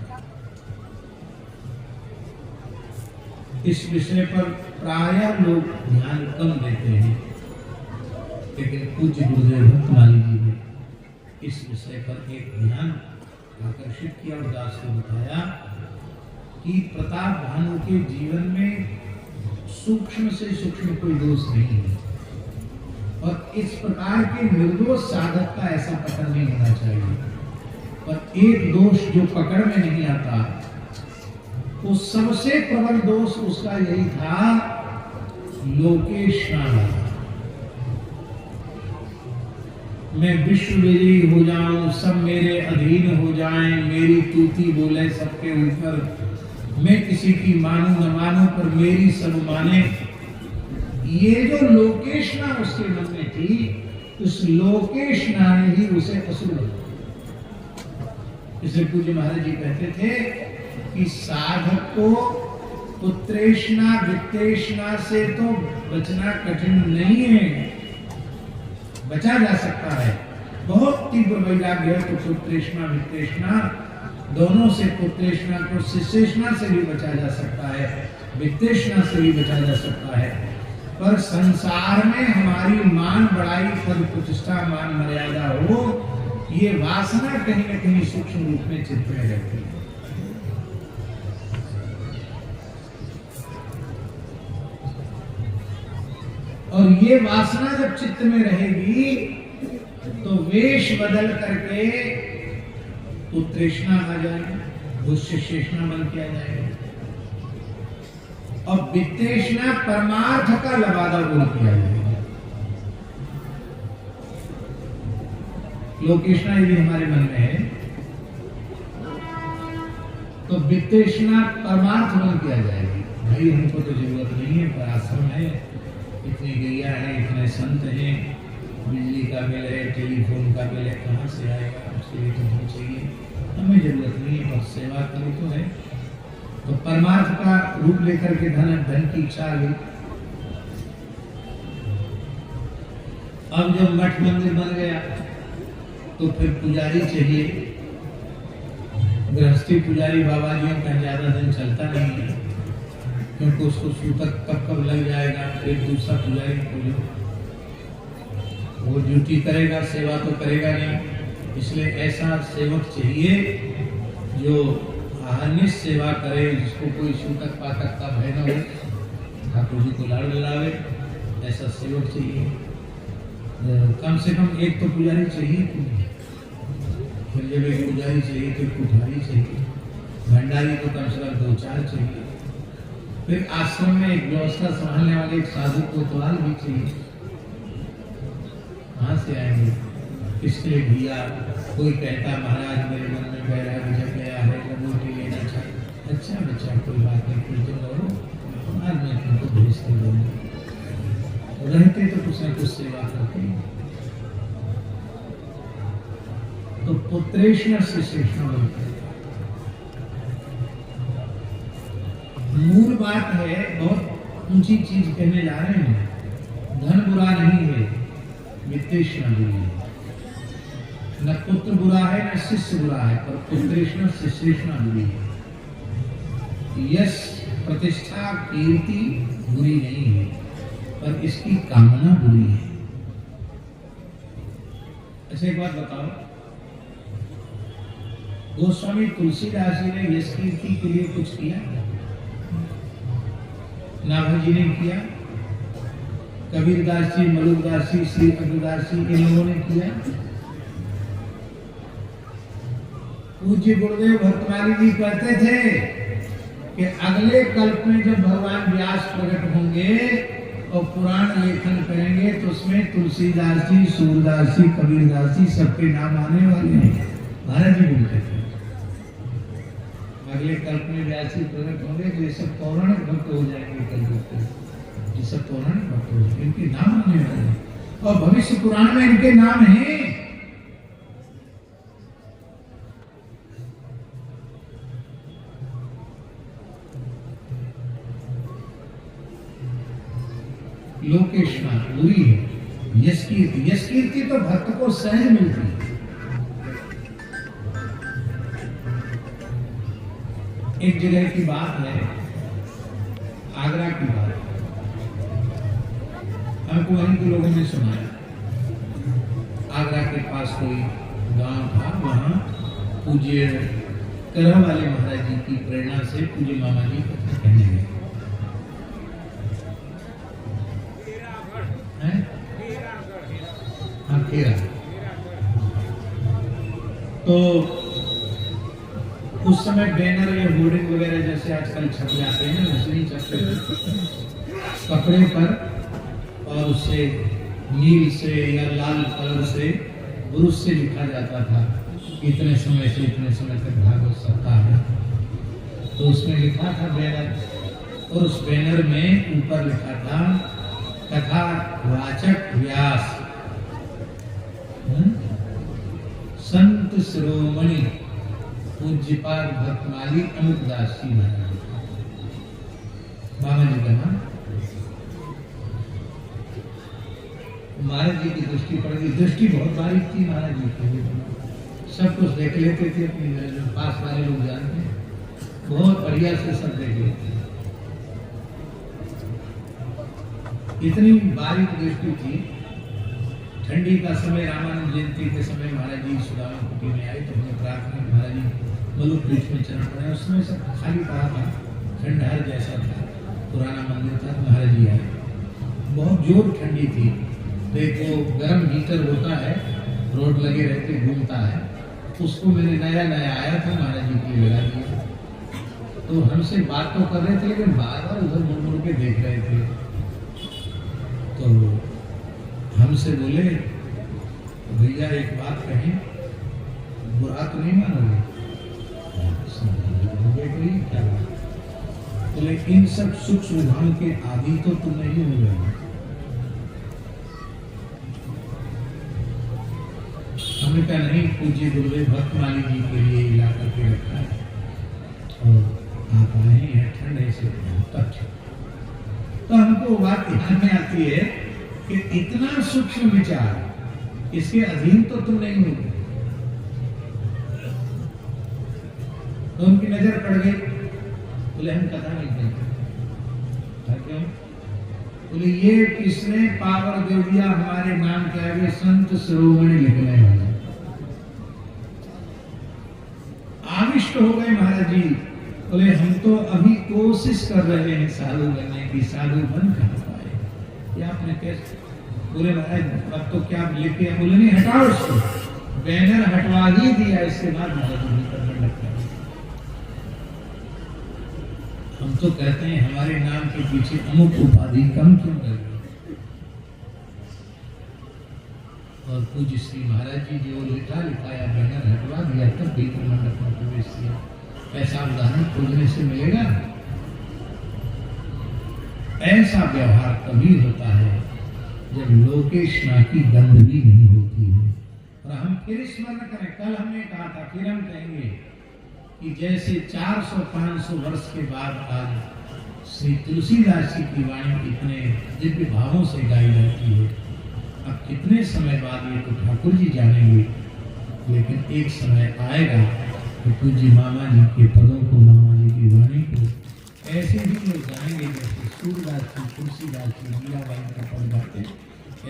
इस विषय पर प्रायः लोग ध्यान कम देते हैं, लेकिन पूज्य गुरुदेव भक्तमाली जी ने इस विषय पर एक ध्यान आकर्षित किया और दास को बताया कि प्रताप भानु के जीवन में सूक्ष्म से सूक्ष्म कोई दोष नहीं है, और इस प्रकार के निर्दोष साधक का ऐसा पकड़ नहीं होना चाहिए। पर एक दोष जो पकड़ में नहीं आता, वो सबसे प्रबल दोष उसका यही था, लोकेश नाम। मैं विश्व विजयी हो जाऊं, सब मेरे अधीन हो जाएं, मेरी तूती बोले सबके ऊपर, मैं किसी की मानूं न मानूं पर मेरी सब माने। ये जो लोकेशना उसके मन में थी, उस लोकेशना ने ही उसे असुर बनाया। इसे पूज्य महाराज जी कहते थे कि साधक को पुत्रेशना वित्तेशना से तो बचना कठिन नहीं है, बचा जा सकता है। बहुत तीव्र वैराग्य है तो पुत्रेशना वित्तेशना दोनों से, पुत्रेशना को शिष्येशना से भी बचा जा सकता है, वित्तेशना से भी बचा जा सकता है। पर संसार में हमारी मान बढ़ाई, पद प्रतिष्ठा, मान मर्यादा हो, ये वासना कहीं न कहीं सूक्ष्म रूप में चित्त में रहती है। और ये वासना जब चित्त में रहेगी तो वेश बदल करके पुत्रेशना आ जाएगी, दुष्येशना बन के आ जाएगी, और वित्तेशना परमार्थ का लबादा बोल किया जाएगा। लोकेशना यदि हमारे मन में है तो वित्तेषणा परमार्थ बन किया जाएगी। भाई हमको तो जरूरत नहीं है, पर आश्रम है, इतनी गैया है, इतने संत हैं, बिजली का बिल है, टेलीफोन का बिल है, कहाँ से आएगा? उसके लिए तो धन चाहिए, हमें जरूरत नहीं है, पर सेवा के लिए तो है। तो परमार्थ का रूप लेकर के धन की इच्छा आ गई। अब जब मठ मंदिर बन गया तो फिर पुजारी चाहिए। गृहस्थी पुजारी बाबा जी का ज्यादा दिन चलता नहीं है, क्योंकि उसको सूतक कब लग जाएगा, फिर दूसरा पुजारी खोलो, वो ड्यूटी करेगा, सेवा तो करेगा नहीं। इसलिए ऐसा सेवक चाहिए जो अहर्निश सेवा करे, जिसको कोई सूतक पातक का भय न हो, ठाकुर जी को लाड़ लावे, ऐसा सेवक चाहिए। कम से कम एक तो पुजारी चाहिए, फिर जब एक पुजारी चाहिए तो कुठारी चाहिए, भंडारी तो कम से कम 2-4 चाहिए, फिर आश्रम में एक व्यवस्था संभालने वाले एक साधु कोतवाल भी चाहिए। कहाँ से आएंगे? इसके लिए भैया कोई कहता महाराज मेरे मन में बह रहा विजय गया है, रोटी लेना चाहिए। अच्छा बच्चा कोई बात नहीं, फिर तुम रहो, आज मैं तुमको भेज कर दूंगा। रहते तो कुछ न कुछ सेवा करते हैं। तो पुत्रेष्ण शिष्येष्ण बनते हैं। मूल बात है, बहुत ऊंची चीज कहने जा रहे हैं। धन बुरा नहीं है, वित्तेष्ण बुरी है। न पुत्र बुरा है न शिष्य बुरा है, पर पुत्रेष्ण शिष्येष्ण बुरी है। यश प्रतिष्ठा कीर्ति बुरी नहीं है, पर इसकी कामना बुरी है। ऐसे एक बात बताओ, गोस्वामी तुलसीदास जी ने यश कीर्ति के लिए कुछ किया? नाभा जी ने किया, कबीरदास जी, मलुकदास जी, श्री अग्रदास जी, इन लोगों ने किया। पूज्य गुरुदेव भक्तमाली जी कहते थे कि अगले कल्प में जब भगवान व्यास प्रकट होंगे और पुराण लेखन करेंगे तो उसमें तुलसीदास जी, सूरदास जी, कबीरदास जी सबके नाम आने वाले हैं। महाराज जी बोलते थे अगले कल्प में व्यास जी प्रकट होंगे तो ये सब पौराणिक भक्त हो जाएंगे। कल्प ये सब पौराणिक भक्त हो जाएंगे, इनके नाम आने वाले हैं और भविष्य पुराण में इनके नाम हैं। लोकेशना बुरी है, यश कीर्ति तो भक्त को सहज मिलती है। एक जगह की बात है, आगरा की बात, हमको वहीं के लोगों ने सुनाया। आगरा के पास कोई गांव था, वहां पूज्य करह वाले महाराज जी की प्रेरणा से पूज्य मामा जी कथा कहने गए। खेरा। तो उस समय बैनर या होर्डिंग वगैरह जैसे आजकल छप जाते हैं, वैसे ही छपते कपड़े पर, और उससे नील से या लाल कलर से ब्रुश से लिखा जाता था इतने समय से इतने समय तक भागवत सप्ताह है। तो उसमें लिखा था बैनर, और उस बैनर में ऊपर लिखा था कथा वाचक व्यास, संत शिरोमणि पूज्यपाद भक्तमाली अमुकदास जी महाराज, बाबा जी का नाम। महाराज जी की दृष्टि पड़ गई, दृष्टि बहुत बारीक थी महाराज जी की, सब कुछ देख लेते थे, अपने जो पास वाले लोग जानते हैं, बहुत बढ़िया से सब देख लेते। इतनी बारीक दृष्टि थी। ठंडी का समय, रामानंद जयंती के समय महाराज जी सुदामा कुटी में आए तो हमने प्रार्थना, महाराज जी मलुक पीठ में चरण पड़े। उस समय सब खाली पड़ा था, खंडहर जैसा था, पुराना मंदिर था। महाराज जी आए, बहुत जोर ठंडी थी। तो एक वो गर्म हीटर होता है, रोड लगे रहते, घूमता है, उसको मैंने नया नया आया था, महाराज जी के लिए लगा दिया। तो हमसे बात तो कर रहे थे, लेकिन बार बार उधर मुड़ मुड़ के देख रहे थे। तो हमसे बोले, भैया एक बात कहें, बुरा तो नहीं मानोगे? क्या बोले इन सब सुख सुविधाओं के आदि तो तुम नहीं हो गए। हमने कहा नहीं, पूज्य गुरुदेव भक्तमाली जी के लिए इला करके रखा है और आप आए हैं ठंडे से तक। तो हमको बात ध्यान में आती है कि इतना सूक्ष्म विचार, इसके अधीन तो तुम नहीं हो गए। तो उनकी नजर पड़ गई, बोले हम कथा नहीं करते। क्यों? बोले ये किसने पावर दे दिया हमारे नाम के आगे संत शिरोमणि लिखने वाला। आविष्ट हो गए महाराज जी। बोले हम तो अभी कोशिश कर रहे हैं साधु बनने की, साधु बन कर पाए। क्या आपने कैसे? बोले महाराज अब तो क्या लिखे? बोले नहीं, हटाओ उसको, बैनर हटवा ही दिया, इसके बाद महाराज जी करने लगता है। हम तो कहते हैं हमारे नाम के पीछे अमुक उपाधि कम क्यों कर दी? और पूज्य श्री महाराज जी जो लिखाया बैनर हटवा दिया, तब भीतर मंडप में प्रवेश किया। ऐसा उदाहरण खोजने से मिलेगा? ऐसा व्यवहार तभी होता है जब लोकेशना की गंध भी नहीं होती है। और हम फिर स्मरण करें, कल हमने कहा था, फिर हम कहेंगे कि जैसे 400-500 वर्ष के बाद आज श्री तुलसीदास जी की वाणी इतने दिव्य भावों से गाई जाती है, अब कितने समय बाद ये तो ठाकुर जी जानेंगे, लेकिन एक समय आएगा कि पूज्य मामा जी के पदों को, मामा जी की वाणी को ऐसे ही लोग गाएंगे जैसे सूरदास जी, तुलसीदास जी, मीराबाई का पद गाते,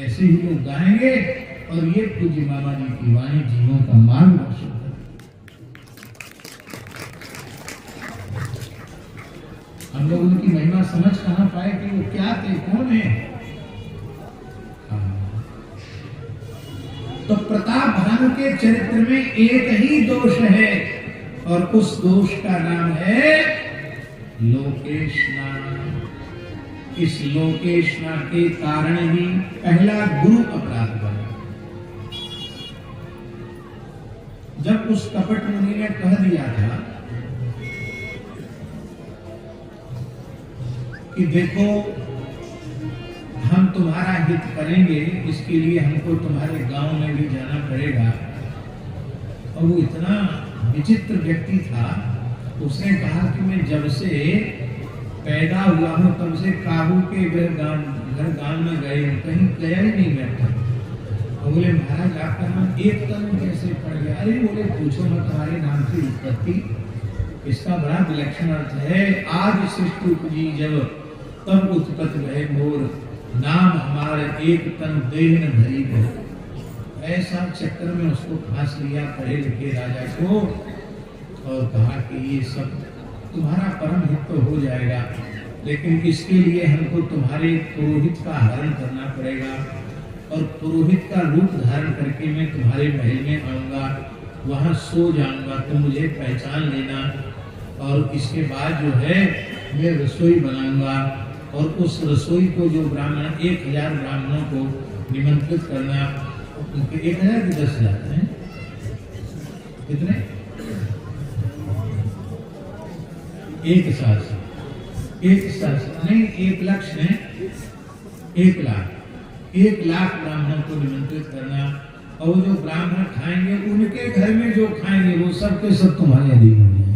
ऐसे ही लोग गाएंगे। और ये पूज्य मामा जी की वाणी जीवों का मार्गदर्शन। हम लोग उनकी महिमा समझ कहां पाए कि वो क्या थे, कौन है? तो प्रताप भानु के चरित्र में एक ही दोष है और उस दोष का नाम है लोकेशना। इस लोकेशना के कारण ही पहला गुरु अपराध बना। जब उस कपट मुनि ने कह दिया था कि देखो हम तुम्हारा हित करेंगे, इसके लिए हमको तुम्हारे गांव में भी जाना पड़ेगा। और वो इतना विचित्र व्यक्ति था, उसने कहा कि मैं जब से पैदा हुआ हूं तब से काबू के घर गांव में गए, कहीं गया ही नहीं बैठा। और बोले महाराज आपका नाम एक तनु कैसे पड़ गया? अरे बोले पूछो मत, तुम्हारे नाम की उत्पत्ति इसका बड़ा विलक्षण अर्थ है। आज सृष्टि उपजी जब तब उत्पत्त भय मोर, नाम हमारे एक तन देह न धरी गए। ऐसा चक्कर में उसको फांस लिया पढ़े लिखे राजा को और कहा कि ये सब तुम्हारा परम हित तो हो जाएगा, लेकिन इसके लिए हमको तुम्हारे पुरोहित का हरण करना पड़ेगा और पुरोहित का रूप धारण करके मैं तुम्हारे महल में आऊंगा, वहां सो जाऊंगा, तुम मुझे पहचान लेना। और इसके बाद जो है मैं रसोई बनाऊंगा और उस रसोई को जो ब्राह्मण 1000 ब्राह्मणों को निमंत्रित करना। 1000 की 10,000 हैं? कितने? एक साथ नहीं, 1 लाख ने 1 लाख 1 लाख ब्राह्मणों को निमंत्रित करना। और जो ब्राह्मण खाएंगे उनके घर में जो खाएंगे वो सब के सब तुम्हारे अधीन हो जाएंगे।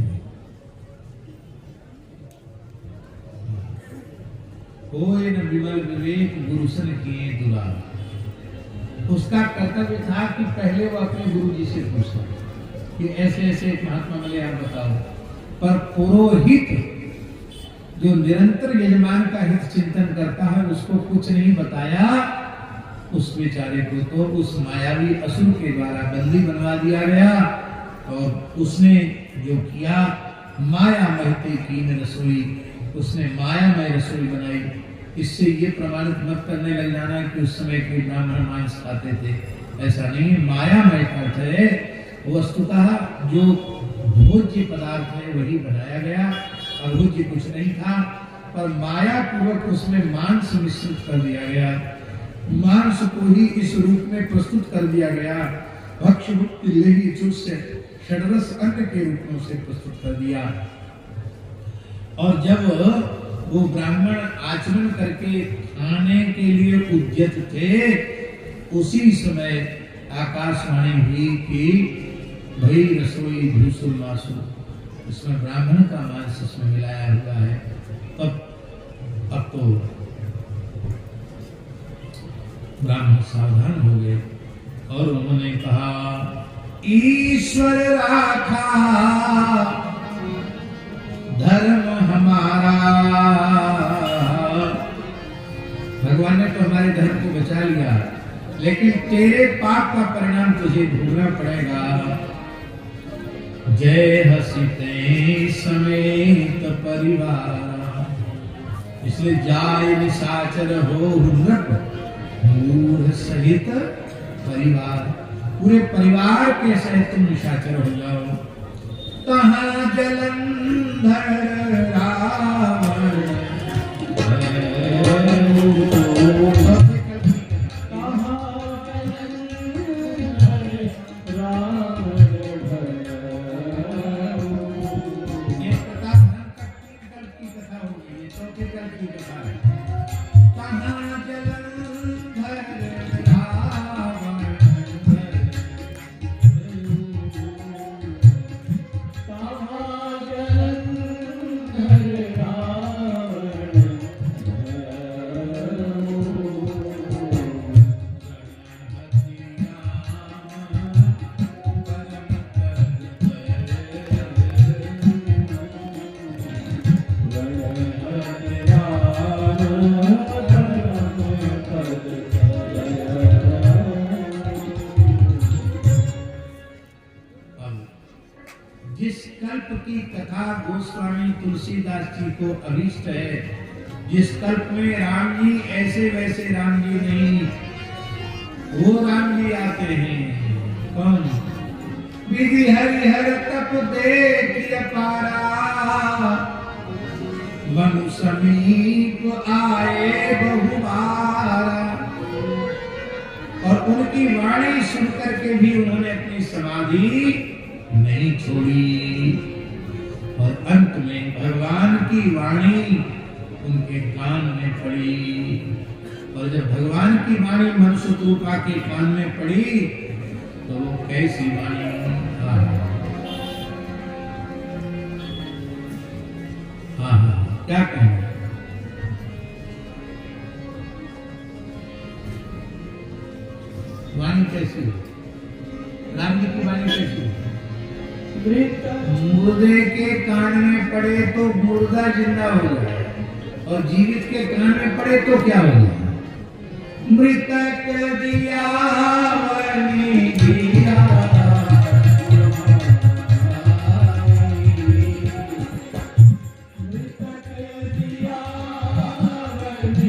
कोई न विमल विवेक गुरुसन किए दुरार। उसका कर्तव्य था कि पहले वो अपने गुरु जी से पूछा कि ऐसे ऐसे एक महात्मा मिले, आप बताओ। पर पुरोहित जो निरंतर यजमान का हित चिंतन करता है उसको कुछ नहीं बताया। उस बेचारे को तो उस मायावी असुर के द्वारा बंदी बनवा दिया गया और उसने जो किया माया महते कीन रसोई, उसने मायामय रसोई बनाई। इससे ये प्रमाणित मत करने लग जाना कि उस समय के ब्राह्मण मांस खाते थे, ऐसा नहीं। मायामय का अर्थ है वस्तुतः जो भोज्य पदार्थ है वही बनाया गया, अभोज्य कुछ नहीं था, पर माया पूर्वक उसमें मांस मिश्रित कर दिया गया। मांस को ही इस रूप में प्रस्तुत कर दिया गया। भक्ष भुक्ति लेहि चुष्य षड्रस अन्न के रूप में उसे प्रस्तुत कर दिया। और जब वो ब्राह्मण आचमन करके खाने के लिए उद्यत थे, उसी समय आकाशवाणी हुई कि भाई रसोई धूसुर मासु, इसमें ब्राह्मण का मांस इसमें मिलाया हुआ है। अब तो ब्राह्मण सावधान हो गए और उन्होंने कहा, ईश्वर राखा धर्म हमारा। भगवान ने तो हमारे धर्म को बचा लिया, लेकिन तेरे पाप का परिणाम तुझे भोगना पड़ेगा। जय हसीते समेत परिवार, इसलिए जाय निशाचर हो नृप मूढ़ सहित परिवार, पूरे परिवार के सहित तुम निशाचर हो जाओ। तहाँ जलंधर रावण की कथा गोस्वामी तुलसीदास जी को अभीष्ट है। जिस कल्प में राम जी ऐसे वैसे राम जी नहीं, वो राम जी आते हैं। कौन? विधि हरिहर तप देखिय पारा, मनु समीप आए बहुबारा। और उनकी वाणी सुनकर के भी उन्होंने अपनी समाधि नहीं छोड़ी। और अंत में भगवान की वाणी उनके कान में पड़ी। और जब भगवान की वाणी मनसुरूपा के कान में पड़ी तो वो कैसी वाणी! हाँ, क्या कहेंगे? वाणी कैसी हो? राम जी की वाणी कैसी हो? मुर्दे के कान में पड़े तो मुर्दा जिंदा हो जाए, और जीवित के कान में पड़े तो क्या हो जाए? मृतक दिया वनी दिया, मृतक दिया वनी दिया,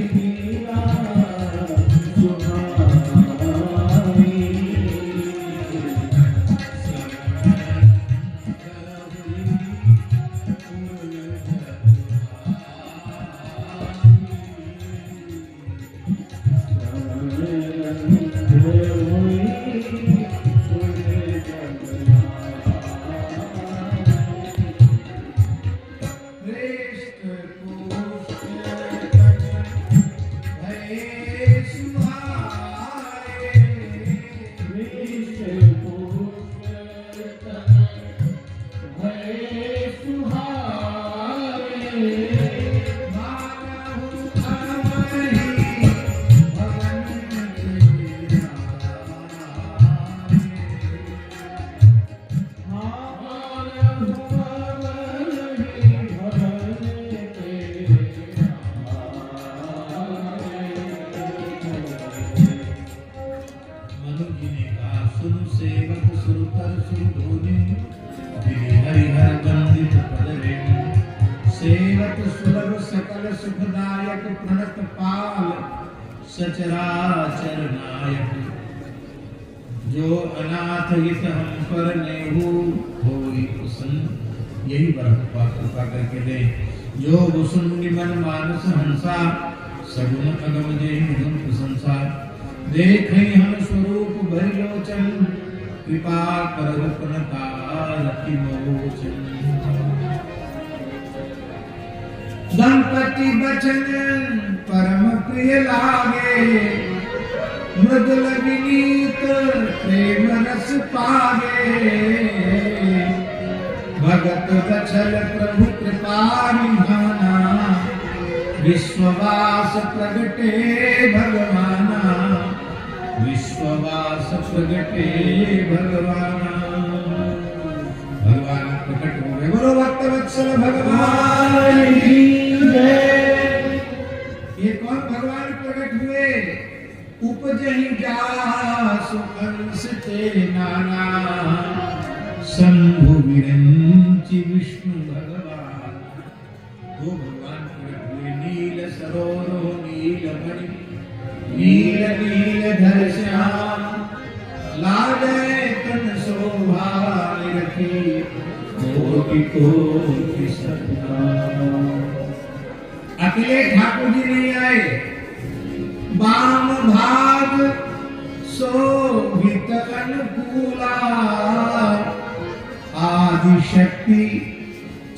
सचराचर नायक, जो अनाथ हित हम पर नेहु होई कुसन। यही कृपा करके दे। जो वसुंधि मन मानस हंसा, सगुन अगम जेहि गुण प्रशंसा। देखहि हम स्वरूप भरि लोचन, कृपा करो पुनकारति मोचन। गणपति बचन परम प्रिय लागे, मृदुल विनीत प्रेम रस पागे। भगत वत्सल प्रभु कृपा निधाना, विश्ववास प्रगटे भगवाना, विश्ववास प्रगटे भगवाना। भगवान प्रकट हो गए, बोलो भक्त वत्सल भगवान की जय। ये कौन भगवान प्रकट हुए? उपजहि जासु अंश ते नाना, शंभु विरंचि विष्णु भगवान। वो भगवान प्रकट हुए, नील सरोवरो नील मणि, नील नील धर श्याम, लागे तन शोभा निरखी, कोटि कोटि सतनाम। अकेले ठाकुर जी नहीं आए, बाम भाग शोभित अनुकूला, आदि शक्ति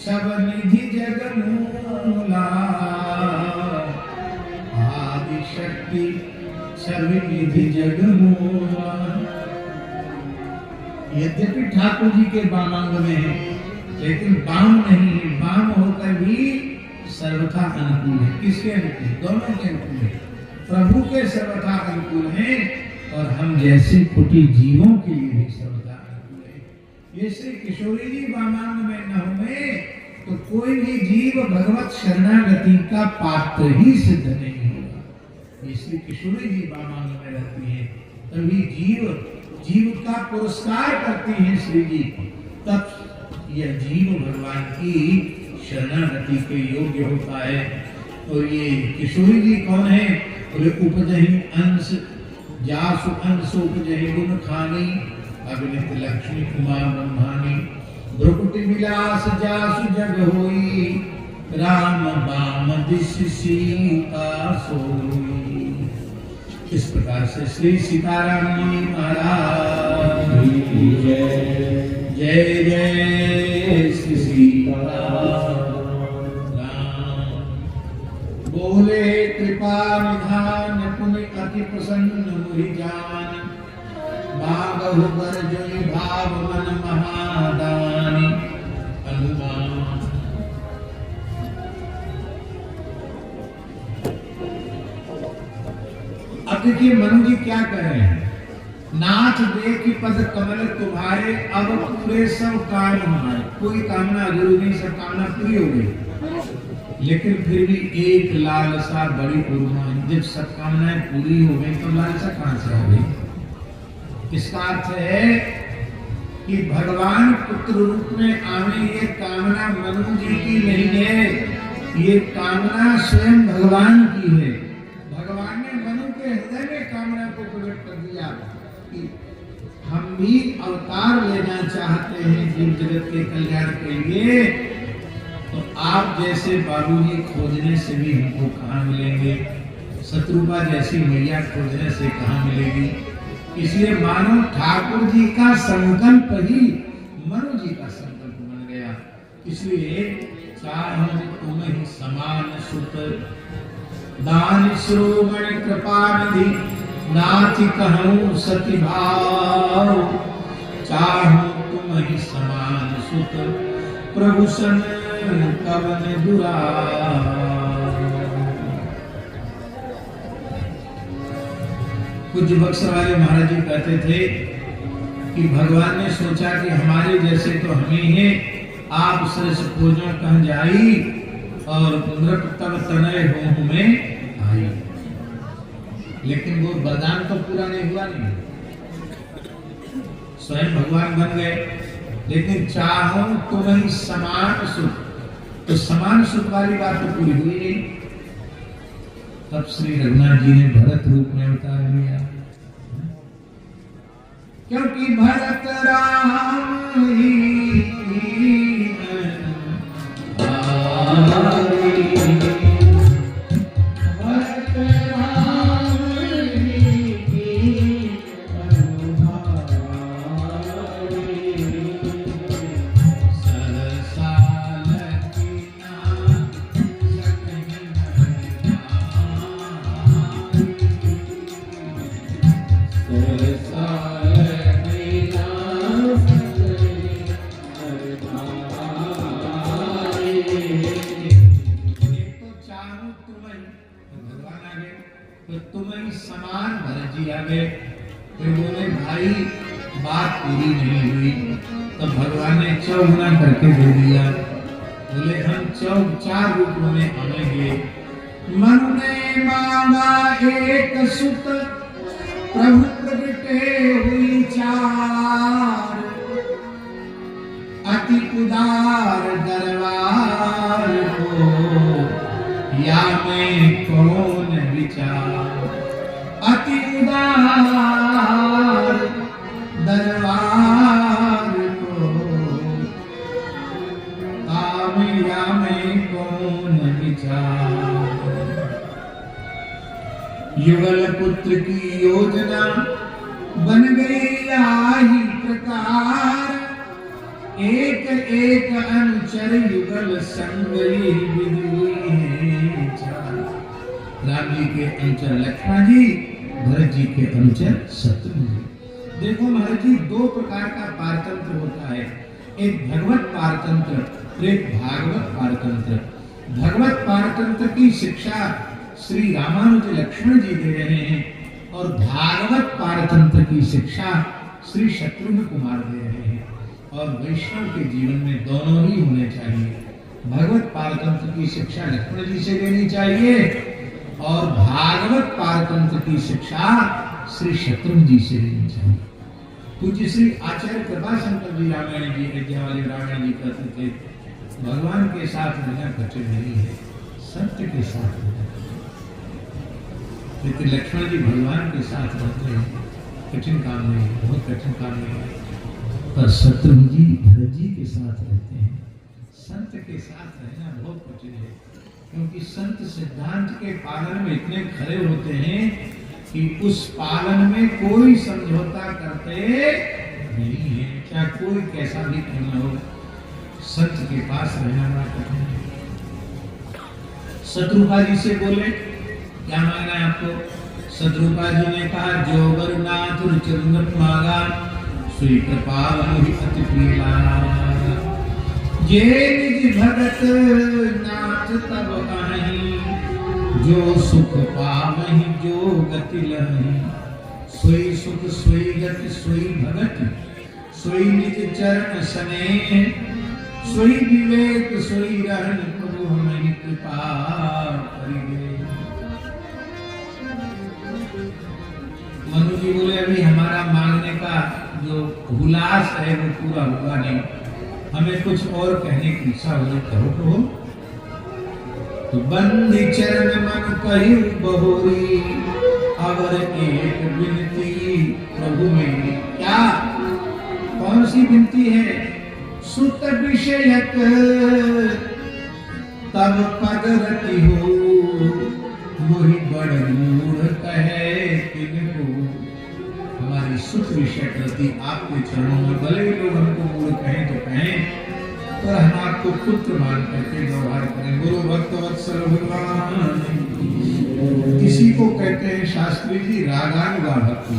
सब निधि जगमूला, आदि शक्ति सब निधि जगमूला। यद्यपि ठाकुर जी के वामांग में है, लेकिन वाम नहीं है। वाम होकर भी सर्वथा अनुकूल है। किसके अनुकूल? दोनों के अनुकूल है। प्रभु के सर्वथा अनुकूल है और हम जैसे कुटी जीवों के लिए भी सर्वथा अनुकूल है। ये श्री किशोरी जी वामांग में न हुए तो कोई भी जीव भगवत शरणागति का पात्र ही सिद्ध नहीं होगा। ये श्री किशोरी जी वामांग में रहती है, तभी जीव का पुरस्कार करती हैं श्री जी, तब यह जीव भगवान की शरणागति के योग्य होता है। और ये किशोरी जी कौन है? बोले उपजहि अंश जासु अंश उपजहि गुण खानी, अगणित लक्ष्मी कुमार ब्रह्मानी। द्रौपदी विलास जासु जग होई, राम बाम दिश सीता सोई। इस प्रकार से श्री सीताराम जी महाराज की जय। जय जय श्री सीताराम। बोले कृपा निधान पुनि अति प्रसन्न मुहि जान, मागहु बर जोई भाव मन महादानी हनुमान। अब देखिए मनु जी क्या कह रहे हैं? नाथ देखि पद कमल तुम्हारे, अब पूरे सब काम हमारे। कोई कामना अधूरी नहीं, सब कामना पूरी हो गई, लेकिन फिर भी एक लालसा बड़ी उर्मा। जब सब कामनाएं पूरी हो गई तो लालसा कहां से आ गई? इसका अर्थ है कि भगवान पुत्र रूप में आने, ये कामना मनु जी की नहीं है, ये कामना स्वयं भगवान की है। भगवान ने मनु के हृदय में कामना को प्रकट कर दिया कि हम भी अवतार लेना चाहते हैं जीव जगत के कल्याण के लिए, तो आप जैसे बाबूजी खोजने से भी हमको कहाँ मिलेंगे, शत्रुपा जैसी मैया खोजने से कहाँ मिलेगी। इसलिए मानो ठाकुर जी का संकल्प ही मनु जी का संकल्प बन गया। इसलिए चाहे तुम ही समान सुत, दान श्रोमणि कृपा निधि, नाथि कहूँ सति भाव। चाहूं तुम ही समान सुत, प्रभु सन कवन दुराव। कुछ बक्सर वाले महाराज जी कहते थे कि भगवान ने सोचा कि हमारे जैसे तो हमें हैं, आप सरस खोजो कह जाई, और नृप तब तनय हो में आई। लेकिन वो वरदान तो पूरा नहीं हुआ। नहीं, स्वयं भगवान बन गए, लेकिन चाहूं तुम ही समान सुख, तो समान सुख वाली बात तो पूरी हुई नहीं। तब श्री रघुनाथ जी ने भरत रूप में अवतार लिया, क्योंकि भरत राम ही तो तुम ही समान भरत जी आ गए। फिर बोले भाई बात पूरी नहीं हुई, तो भगवान ने चौगुना करके दे दिया। बोले हम 4 रूपों में आएंगे। मनु ने मांगा एक सुत, प्रभु प्रगटे हुई 4, अति उदार दरबार को या मैं कौन विचार। अति उदार दरबार को या मैं कौन विचार। युगल पुत्र की योजना बन गई आही प्रकार, एक एक अनुचर युगल संग विधि हुई है 4। राम जी के अनुचर लक्ष्मण जी, भरत जी के अनुचर शत्रुघ्न जी। देखो महाराज जी 2 प्रकार का पारतंत्र होता है, एक भगवत पारतंत्र, एक भागवत पारतंत्र। भगवत पारतंत्र की शिक्षा श्री रामानुज लक्ष्मण जी दे रहे हैं और भागवत पारतंत्र की शिक्षा श्री शत्रुघ्न कुमार दे रहे हैं। और वैष्णव के जीवन में दोनों ही होने चाहिए। भगवत पारतंत्र की शिक्षा लक्ष्मण जी से लेनी चाहिए और भागवत पारतंत्र की शिक्षा श्री शत्रुघ्न जी से लेनी चाहिए। पूज्य श्री आचार्य कृपाशंकर जी रामायण जी अयोध्या वाले रामायण जी कहते थे, भगवान के साथ रहना कठिन नहीं है, सत्य के साथ रहना। लेकिन लक्ष्मण जी भगवान के साथ रहते हैं, कठिन काम नहीं है, बहुत कठिन काम नहीं है। पर शत्रुघ्न जी भरत जी के साथ रहते हैं, संत के साथ रहना बहुत कठिन है, क्योंकि संत सिद्धांत के पालन में इतने खरे होते हैं कि उस पालन में कोई समझौता करते नहीं है, चाहे कोई कैसा भी क्यों न हो। संत के पास रहना बड़ा कठिन है। शत्रुपा जी से बोले क्या मांगना है आपको? शत्रुपा जी ने कहा जो वरुनाथ चरण मांगा श्री कृपा अति प्रिया, जे निज भगत नाथ तब आही, जो सुख पावहि जो गति लहि, सोई सुख सोई गति सोई भगत, सोई निज चरण स्नेह, सोई विवेक सोई रहन प्रभु हमें कृपा करिए। मनु जी बोले अभी हमारा मांगने का जो हुलास है वो पूरा हुआ नहीं, हमें कुछ और कहने की इच्छा हो कहो। तो बंदी चरण मन कही बहोरी, अवर एक विनती प्रभु मेरी। क्या कौन सी विनती है? सुत विषयक तब पद रति हो, मोहि बड़ मूढ़ कहे तिनको। हमारी सुख विषय रति आपके चरणों में, भले लोग हमको मूढ़ कहें तो कहें, पर हम आपको पुत्र मान करके व्यवहार करें। गुरु भक्त वत्सल भगवान, इसी को कहते हैं शास्त्री जी रागानुगा भक्ति,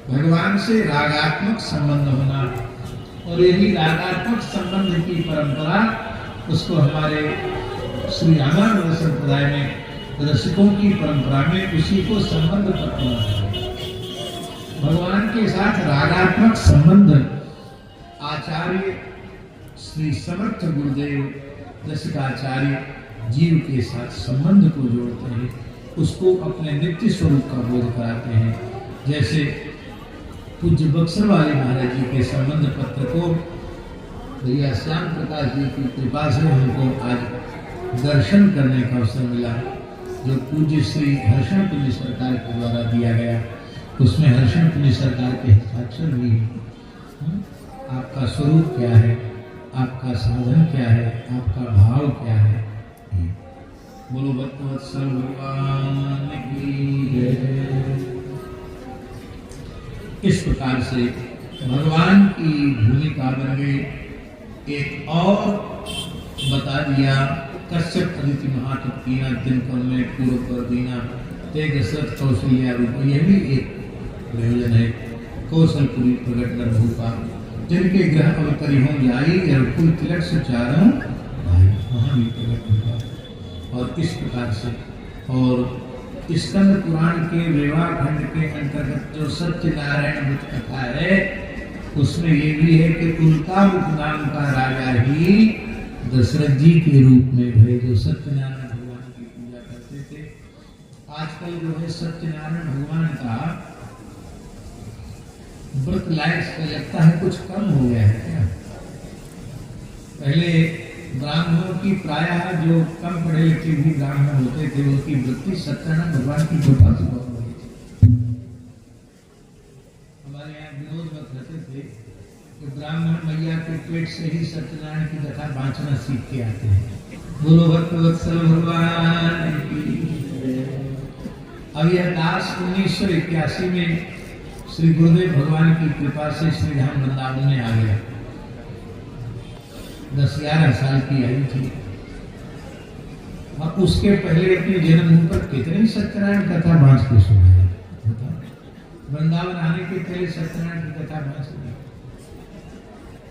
भगवान से रागात्मक संबंध होना। और यही रागात्मक संबंध की परंपरा, उसको हमारे श्री रामानुज संप्रदाय में रसिकों की परंपरा में उसी को संबंध पकड़ा है। भगवान के साथ रागात्मक संबंध आचार्य श्री समर्थ गुरुदेव रसिकाचार्य जीव के साथ संबंध को जोड़ते हैं, उसको अपने नित्य स्वरूप का बोध कराते हैं। जैसे पूज्य बक्सर वाले महाराज जी के संबंध पत्र को भैया श्याम प्रकाश जी की कृपा से हमको आज दर्शन करने का अवसर मिला, जो पूज्य श्री हर्षण पुण्य सरकार के द्वारा दिया गया। उसमें हर्षण पुण्य सरकार के हस्ताक्षर भी है। आपका स्वरूप क्या है, आपका साधन क्या है, आपका भाव क्या है। बोलो भक्तवत्सल भगवान की जय। इस प्रकार से भगवान की भूमिका बन गई। एक और बता दिया, कश्यप अदिति महातपीना दिनकर में पूर्व कर दीना, तेग दशरथ कौशल्या रूप, यह भी एक प्रयोजन है। कौशलपुरी प्रगट नरभूपा, जिनके ग्रह अवतरी हों जाई, कुल तिलक से चारों भाई, वहाँ भी प्रगट होगा। और इस प्रकार से और स्कंद पुराण के विवाह खंड के अंतर्गत जो सत्यनारायण व्रत कथा है उसमें ये भी है कि उल्कामुख नाम का राजा ही दशरथ जी के रूप में भय जो सत्यनारायण भगवान की पूजा करते थे। आजकल जो है सत्यनारायण भगवान का व्रत लायक लगता है कुछ कम हो गया है क्या? पहले ब्राह्मणों की प्रायः जो कम पढ़े लिखे भी ब्राह्मण होते थे उनकी वृत्ति सत्यनारायण भगवान की कृपा से बहुत बड़ी थी। हमारे यहाँ विनोद में कहते थे कि ब्राह्मण मैया के पेट से ही सत्यनारायण की कथा बांचना सीख के आते हैं। बोलो भक्तवत्सल भगवान की। अब यह दास 1981 में श्री गुरुदेव भगवान की कृपा से श्री धाम वृंदावन में आ गया। 10-11 साल की आयु थी और उसके पहले अपने जन्मभूमि पर कितनी सत्यनारायण कथा बांच के सुनाई। वृंदावन आने के पहले सत्यनारायण की कथा बांच सुनाई।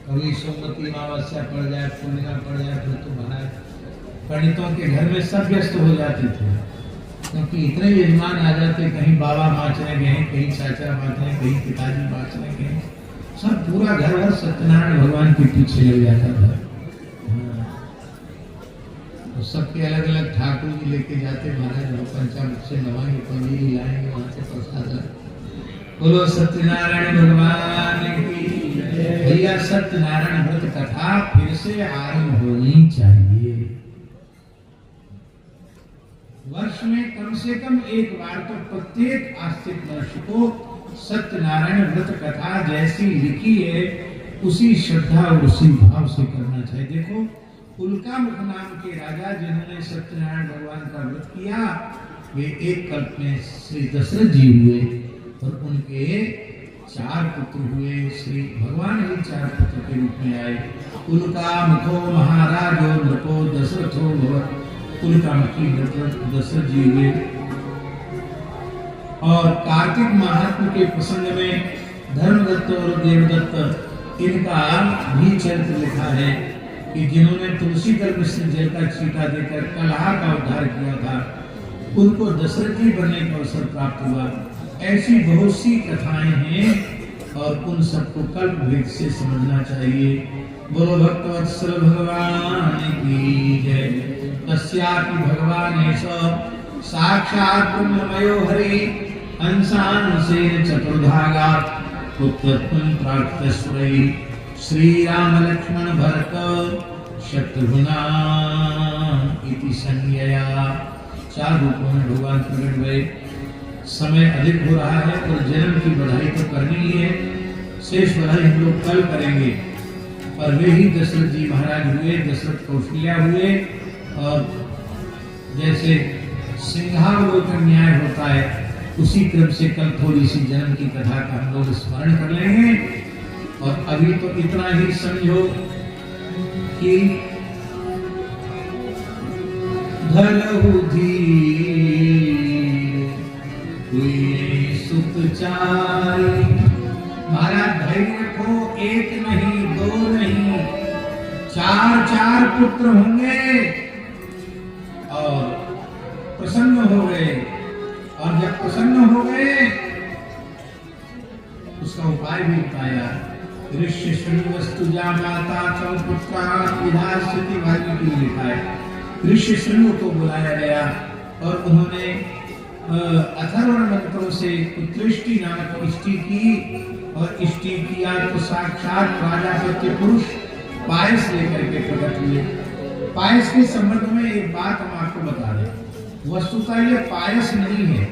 कभी सोमवती अमावस्या पड़ जाए, पूर्णिमा पड़ जाए, फिर तो महाराज पंडितों के घर में सब व्यस्त हो जाते थे क्योंकि इतने यजमान आ जाते, कहीं बाबा बाँचने गए, कहीं चाचा बाँचने, कहीं पिताजी बाँचने गए, सब पूरा घर भर सत्यनारायण भगवान के पीछे लग जाता था। तो सबके अलग अलग ठाकुर जी लेके जाते, महाराज पंचामृत से नवाएंगे, पनीर लाएंगे, वहां से प्रसाद। बोलो सत्यनारायण भगवान की। भैया सत्यनारायण व्रत कथा फिर से आरंभ होनी चाहिए। वर्ष में कम से कम एक बार तो प्रत्येक आस्तिक वर्ष को सत्यनारायण व्रत कथा जैसी लिखी है उसी श्रद्धा और उसी भाव से करना चाहिए। देखो उल्कामुख नाम के राजा जिन्होंने सत्यनारायण भगवान का व्रत किया वे एक कल्प में श्री दशरथ जी हुए और उनके 4 पुत्र हुए। श्री भगवान ही 4 पुत्र के रूप में आए। उल्कामुखो महाराजो नृपो दशरथो भवत्। उल्कामुखी दशरथ जी हुए। और कार्तिक महात्म के प्रसंग में धर्मदत्त और देवदत्त इनका भी चरित्र लिखा है कि जिन्होंने तुलसी दल में से जल का छींटा देकर कलहा का उद्धार किया था उनको दशरथ जी बनने का अवसर प्राप्त हुआ। ऐसी बहुत सी कथाएं हैं और उन सबको कल्प भेद से समझना चाहिए। बोलो भक्तवत्सल भगवान की जय। तस्यापि भगवानेश साक्षात् ब्रह्ममयो हरि अंशांशेन चतुर्भागा पुत्रत्वं प्राप्तस्मै श्री राम लक्ष्मण भरत शत्रुघ्ना इति संज्ञया। 4 रूपों में भगवान प्रकट हुए। समय अधिक हो रहा है और जन्म की बधाई तो करनी ही है। शेष बधाई हम लोग कल करेंगे। पर वे ही दशरथ जी महाराज हुए, दशरथ कौशल्या हुए और जैसे सिंहावलोकन न्याय होता है उसी क्रम से कल थोड़ी सी जन्म की कथा का हम लोग स्मरण कर लेंगे। और अभी तो इतना ही समझो कि धरहु धीर हुए सुत चारि। महाराज धैर्य रखो, 1 नहीं 2 नहीं 4 पुत्र होंगे और प्रसन्न हो गए। और जब प्रसन्न हो गए उसका उपाय भी बताया। ऋष्य शृणु माता चौ पुत्रा विधास्यति वाल्मीकि ने लिखा है। ऋष्य शृणु को बुलाया गया और उन्होंने अथर्वण मंत्रों से उत्कृष्टि नामक इष्टि की और इष्टि किया तो साक्षात प्राजापत्य पुरुष पायस लेकर के प्रकट हुए। पायस के संबंध में एक बात हम आपको बता दें। वस्तुतः ये पायस नहीं है,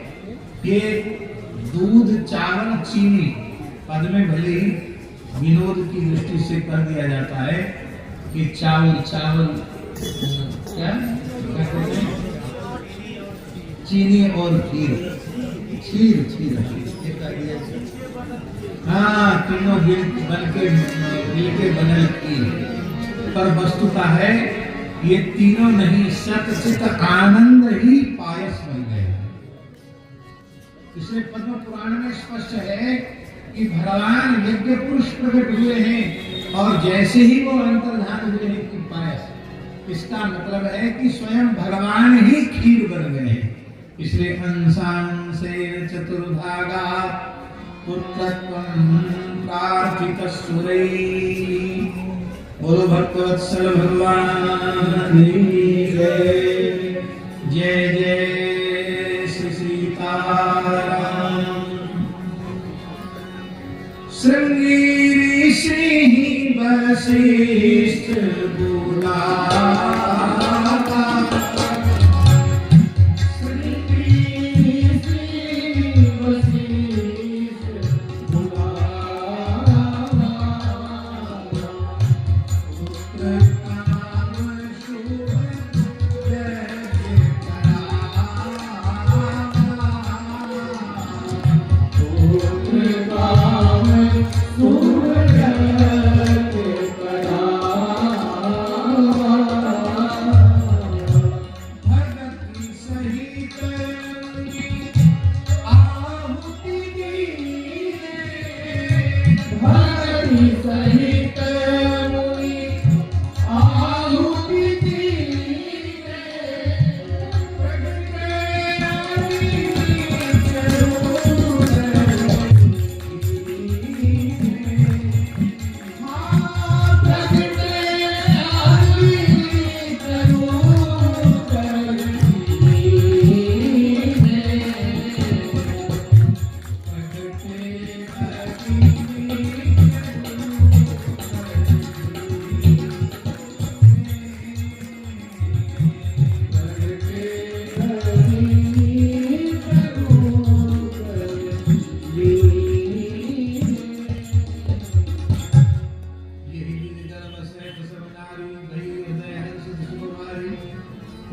ये दूध चावल चीनी पद में भले ही विनोद की दृष्टि से कर दिया जाता है कि चावल क्या कहते हैं, चीनी और खीर हाँ तीनों मिलके बनल खीर। पर वस्तुता है ये तीनों नहीं, सत चित आनंद ही पायस बन गए। इसलिए पद्म पुराण में स्पष्ट है कि भगवान यज्ञ पुरुष प्रकट हुए हैं और जैसे ही वो अंतर्धान हुए हैं कि पायस, इसका मतलब है कि स्वयं भगवान ही खीर बन गए हैं। इसलिए अंशांशेन चतुर्भागा पुत्रत्वं प्रार्थितस्सुरैः। बोलो भक्तवत्सल भगवान की जय। जय जय श्री सीताराम। श्रृंगी ऋषि वशिष्ठ बुलाता,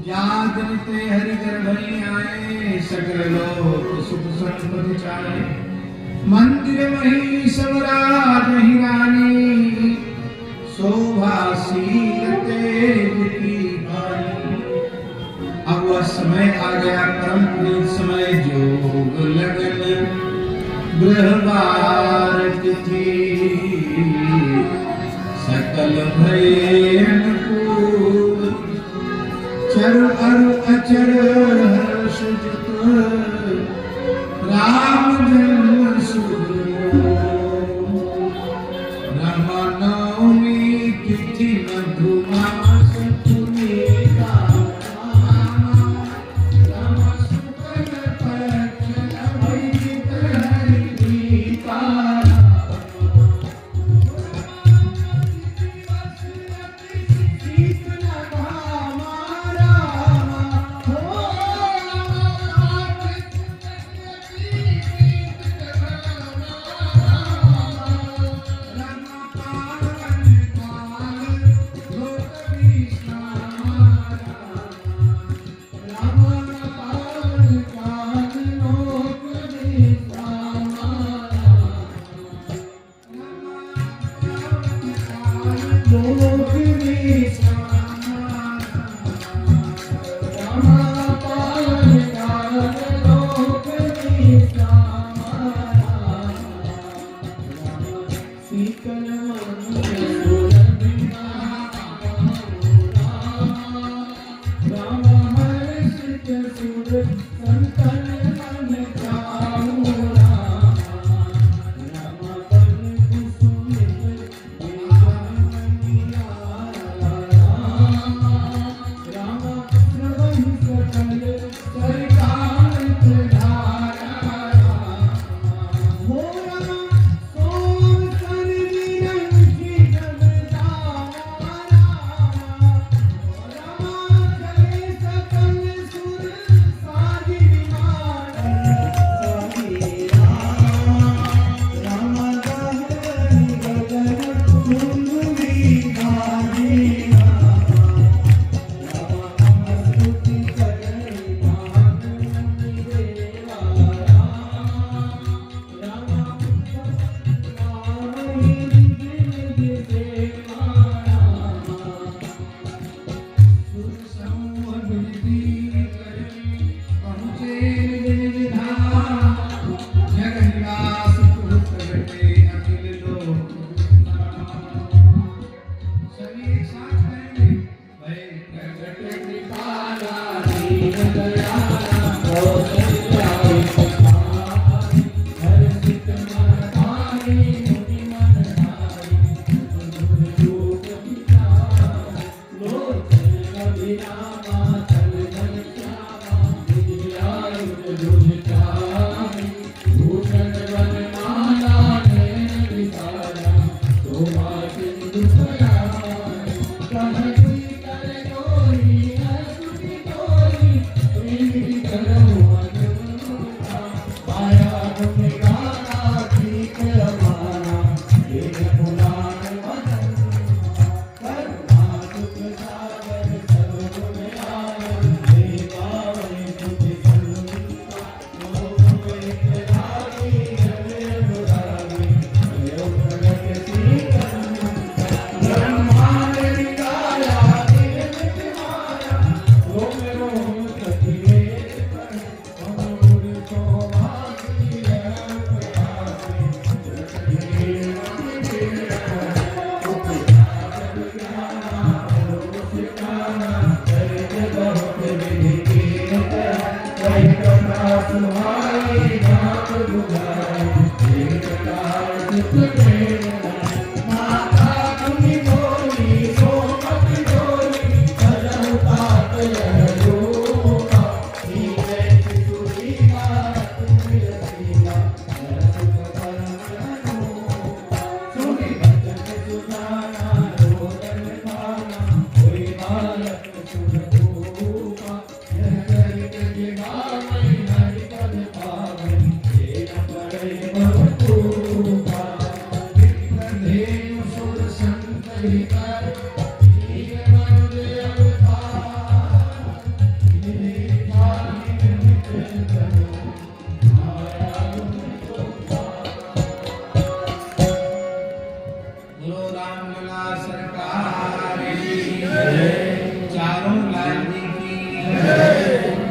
जागते हरि गर्भई आए, सकल लोक सुख संपत्ति चाहे। मंदिर मही सब राज हिरानी, शोभासीन तेज की वाणी। अब वह समय आ गया परम पुनीत समय, जोग लगन गृहवार तिथि। सकल भय अनुकूल, चर अरु अचर हर्ष जित। राम जन्म शुभ रामनवमी तिथि मधुमास पुनीता। राम शुक्ल पक्ष अभिजित हरि गीता।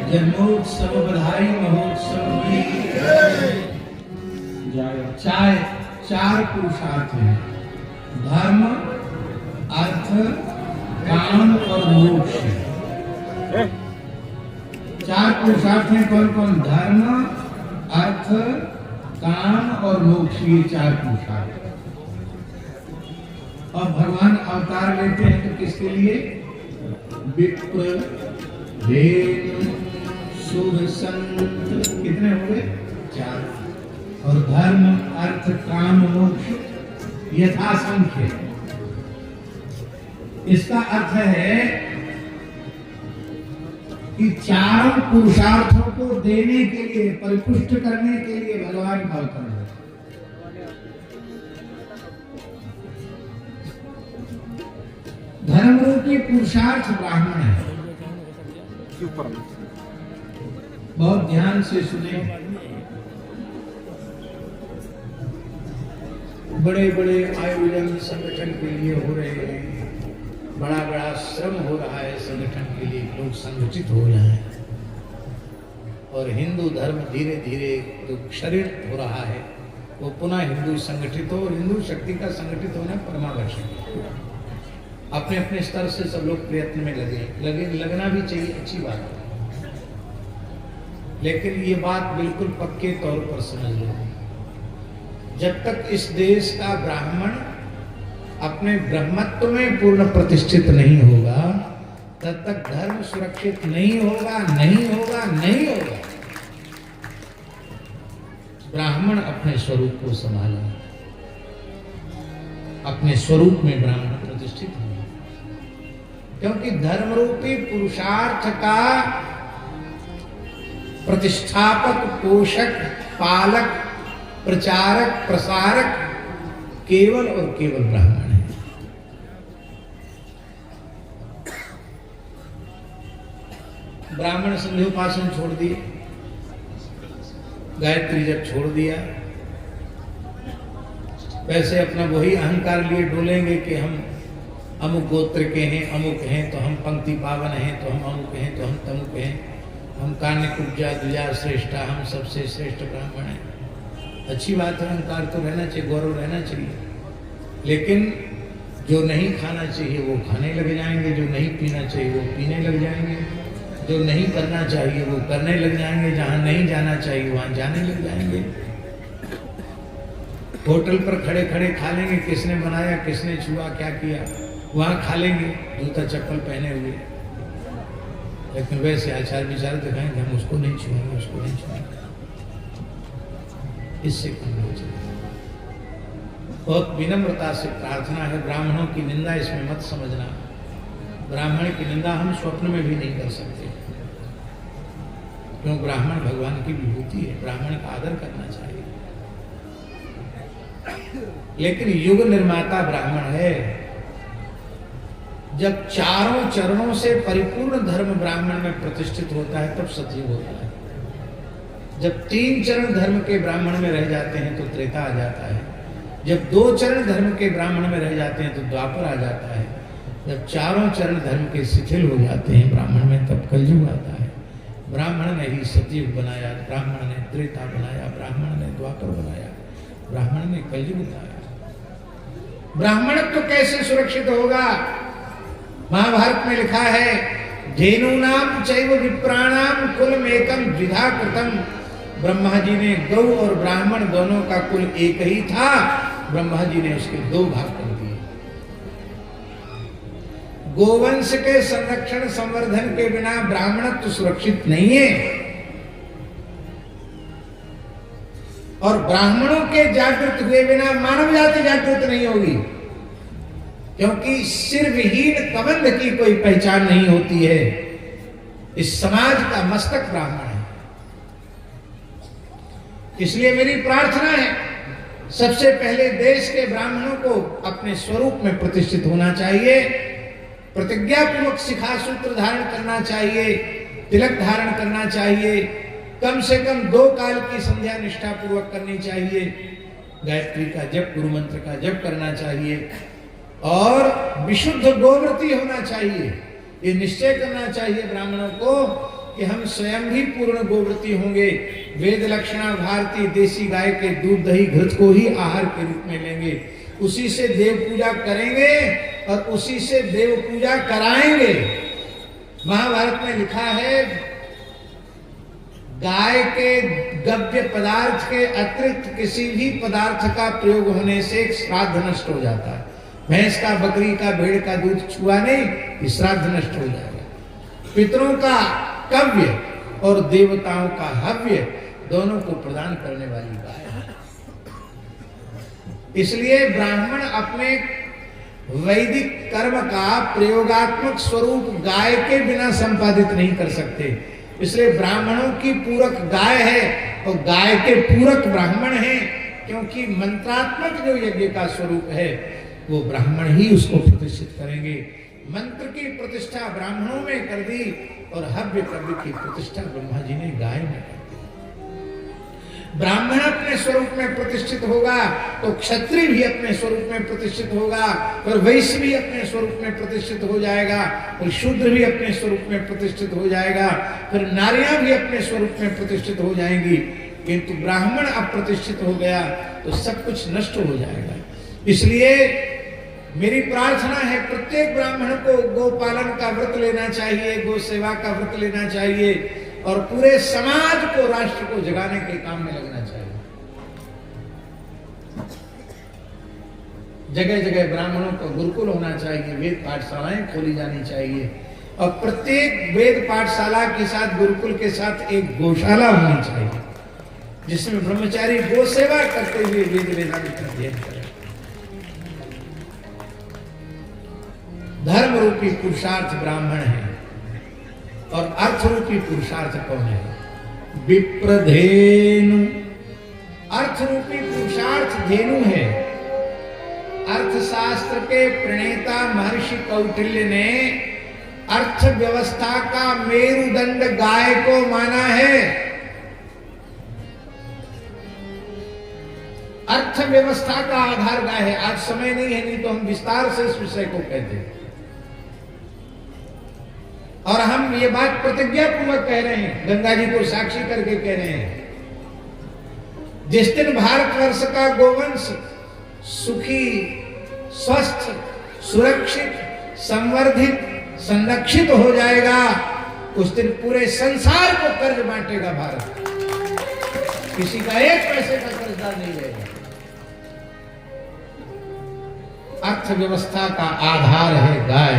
जन्मोत्सव बधाई महोत्सव की चाय चार पुरुषार्थ हैं, धर्म, अर्थ, काम और मोक्ष। चार पुरुषार्थ हैं कौन कौन? धर्म, अर्थ, काम और मोक्ष, ये चार पुरुषार्थ। और भगवान अवतार लेते हैं तो किसके लिए? विप्र, धेनु, सुर, संत, कितने हो गए? चार। और धर्म, अर्थ, काम, मोक्ष यथासंख्य। इसका अर्थ है कि चारों पुरुषार्थों को देने के लिए, परिपुष्ट करने के लिए भगवान का अवतार है। धर्म रूपी पुरुषार्थ ब्राह्मण है। बहुत ध्यान से सुने। बड़े बड़े आयोजन संगठन के लिए हो रहे हैं, बड़ा बड़ा श्रम हो रहा है संगठन के लिए, लोग संगठित हो रहे हैं और हिंदू धर्म धीरे धीरे जो क्षरित हो रहा है वो पुनः हिंदू संगठित हो। और हिंदू शक्ति का संगठित होना परमावश्यक है। अपने अपने स्तर से सब लोग प्रयत्न में लगना भी चाहिए, अच्छी बात है। लेकिन ये बात बिल्कुल पक्के तौर पर समझ लो, जब तक इस देश का ब्राह्मण अपने ब्रह्मत्व में पूर्ण प्रतिष्ठित नहीं होगा तब तक धर्म सुरक्षित नहीं होगा, नहीं होगा, नहीं होगा। ब्राह्मण अपने स्वरूप को संभाले, अपने स्वरूप में ब्राह्मण प्रतिष्ठित हो, क्योंकि धर्म रूपी पुरुषार्थ का प्रतिष्ठापक, पोषक, पालक, प्रचारक, प्रसारक केवल और केवल ब्राह्मण है। ब्राह्मण संध्योपासन छोड़ दिए, गायत्री जब छोड़ दिया, वैसे अपना वही अहंकार लिए डोलेंगे कि हम अमुक गोत्र के हैं, अमुक हैं तो हम पंक्ति पावन हैं, तो हम अमुक हैं तो हम तमुक हैं, हम कान्य कुब्जा द्विजा श्रेष्ठा, हम सबसे श्रेष्ठ ब्राह्मण हैं। अच्छी बात है, अहंकार तो रहना चाहिए, गौरव रहना चाहिए। लेकिन जो नहीं खाना चाहिए वो खाने लग जाएंगे, जो नहीं पीना चाहिए वो पीने लग जाएंगे, जो नहीं करना चाहिए वो करने लग जाएंगे, जहाँ नहीं जाना चाहिए वहाँ जाने लग जाएंगे। होटल पर खड़े खड़े खा लेंगे, किसने बनाया, किसने छुआ, क्या किया, वहाँ खा लेंगे जूता चप्पल पहने हुए। लेकिन वैसे आचार विचार दिखाएंगे हम उसको नहीं छुएंगे, उसको नहीं छुएंगे, इससे कम हो जाए। बहुत विनम्रता से प्रार्थना है, ब्राह्मणों की निंदा इसमें मत समझना। ब्राह्मण की निंदा हम स्वप्न में भी नहीं कर सकते, क्यों? ब्राह्मण भगवान की विभूति है, ब्राह्मण का आदर करना चाहिए। लेकिन युग निर्माता ब्राह्मण है। जब चारों चरणों से परिपूर्ण धर्म ब्राह्मण में प्रतिष्ठित होता है तब सतयुग होता है। जब 3 चरण धर्म के ब्राह्मण में रह जाते हैं तो त्रेता आ जाता है। जब 2 चरण धर्म के ब्राह्मण में रह जाते हैं तो द्वापर आ जाता है। जब चारों चरण धर्म के शिथिल हो जाते हैं ब्राह्मण में तब कलयुग आता है। ब्राह्मण ने ही सतयुग बनाया, ब्राह्मण ने त्रेता बनाया, ब्राह्मण ने द्वापर बनाया, ब्राह्मण ने कलयुग बनाया। ब्राह्मणत्व कैसे सुरक्षित होगा? महाभारत में लिखा है, धेनूनाम चैव विप्राणाम कुलमेकम द्विधा कृतम। ब्रह्मा जी ने गौ और ब्राह्मण दोनों का कुल एक ही था, ब्रह्मा जी ने उसके 2 भाग कर दिए। गोवंश के संरक्षण संवर्धन के बिना ब्राह्मणत्व सुरक्षित नहीं है, और ब्राह्मणों के जागृत हुए बिना मानव जाति जागृत नहीं होगी, क्योंकि सिर विहीन कबंध की कोई पहचान नहीं होती है। इस समाज का मस्तक ब्राह्मण है। इसलिए मेरी प्रार्थना है, सबसे पहले देश के ब्राह्मणों को अपने स्वरूप में प्रतिष्ठित होना चाहिए, प्रतिज्ञा पूर्वक शिखा सूत्र धारण करना चाहिए, तिलक धारण करना चाहिए, कम से कम 2 काल की संध्या निष्ठा पूर्वक करनी चाहिए, गायत्री का जप, गुरु मंत्र का जप करना चाहिए, और विशुद्ध गोव्रती होना चाहिए। ये निश्चय करना चाहिए ब्राह्मणों को कि हम स्वयं भी पूर्ण गोव्रती होंगे। वेद लक्षणा भारतीय देसी गाय के दूध दही घृत को ही आहार के रूप में लेंगे, उसी से देव पूजा करेंगे और उसी से देव पूजा कराएंगे। महाभारत में लिखा है, गाय के गव्य पदार्थ के अतिरिक्त किसी भी पदार्थ का प्रयोग होने से श्राद्ध नष्ट हो जाता है। भैंस का, बकरी का, भेड़ का दूध छुआ नहीं, श्राद्ध नष्ट हो जाएगा। पितरों का कव्य और देवताओं का हव्य दोनों को प्रदान करने वाली गाय है। इसलिए ब्राह्मण अपने वैदिक कर्म का प्रयोगात्मक स्वरूप गाय के बिना संपादित नहीं कर सकते। इसलिए ब्राह्मणों की पूरक गाय है और गाय के पूरक ब्राह्मण हैं, क्योंकि मंत्रात्मक जो यज्ञ का स्वरूप है वो ब्राह्मण ही उसको प्रतिष्ठित करेंगे। मंत्र की प्रतिष्ठा ब्राह्मणों में कर दी और हव्य कव्य की प्रतिष्ठा ब्रह्मा जी ने गाय में कर दी। ब्राह्मण अपने स्वरूप में प्रतिष्ठित होगा तो क्षत्रिय भी अपने स्वरूप में प्रतिष्ठित होगा, और वैश्य भी अपने स्वरूप में प्रतिष्ठित हो जाएगा, और शूद्र भी अपने स्वरूप में प्रतिष्ठित हो जाएगा, फिर नारियां भी अपने स्वरूप में प्रतिष्ठित हो जाएंगी। किंतु ब्राह्मण अप्रतिष्ठित हो गया तो सब कुछ नष्ट हो जाएगा। इसलिए मेरी प्रार्थना है, प्रत्येक ब्राह्मण को गोपालन का व्रत लेना चाहिए, गो सेवा का व्रत लेना चाहिए, और पूरे समाज को, राष्ट्र को जगाने के काम में लगना चाहिए। जगह जगह ब्राह्मणों को गुरुकुल होना चाहिए, वेद पाठशालाएं खोली जानी चाहिए, और प्रत्येक वेद पाठशाला के साथ, गुरुकुल के साथ एक गौशाला होनी चाहिए, जिसमें ब्रह्मचारी गो सेवा करते हुए वेद वेदांत का अध्ययन करें। धर्म रूपी पुरुषार्थ ब्राह्मण है, और अर्थ रूपी पुरुषार्थ कौन है? विप्रधेनु। अर्थ रूपी पुरुषार्थ धेनु है। अर्थशास्त्र के प्रणेता महर्षि कौटिल्य ने अर्थव्यवस्था का मेरुदंड गाय को माना है। अर्थव्यवस्था का आधार गाय है। आज समय नहीं है, नहीं तो हम विस्तार से इस विषय को कहते हैं, और हम ये बात प्रतिज्ञा पूर्वक कह रहे हैं, गंगा जी को साक्षी करके कह रहे हैं। जिस दिन भारतवर्ष का गोवंश सुखी, स्वस्थ, सुरक्षित, संवर्धित, संरक्षित हो जाएगा, उस दिन पूरे संसार को कर्ज बांटेगा भारत। किसी का 1 पैसे का कर्जदार नहीं रहेगा। अर्थव्यवस्था का आधार है गाय।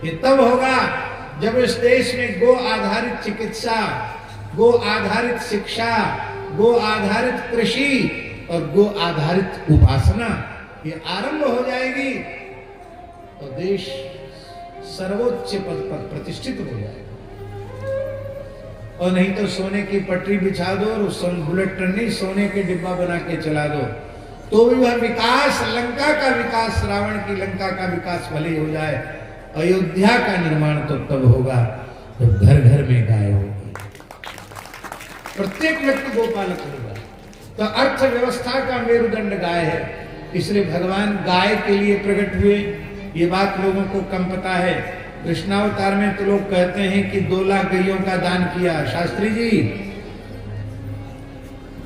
ये तब होगा जब इस देश में गो आधारित चिकित्सा, गो आधारित शिक्षा, गो आधारित कृषि और गो आधारित उपासना ये आरंभ हो जाएगी तो देश सर्वोच्च पद पर प्रतिष्ठित हो जाएगा। और नहीं तो सोने की पटरी बिछा दो और बुलेट ट्रेन नहीं, सोने के डिब्बा बना के चला दो तो भी वह विकास, लंका का विकास, रावण की लंका का विकास भले हो जाए, अयोध्या का निर्माण तो तब होगा जब घर घर में गाय होगी, प्रत्येक व्यक्ति गोपालक होगा। तो अर्थव्यवस्था का मेरुदंड गाय है, इसलिए भगवान गाय के लिए प्रकट हुए। ये बात लोगों को कम पता है। कृष्णावतार में तो लोग कहते हैं कि 2 लाख गैयों का दान किया। शास्त्री जी,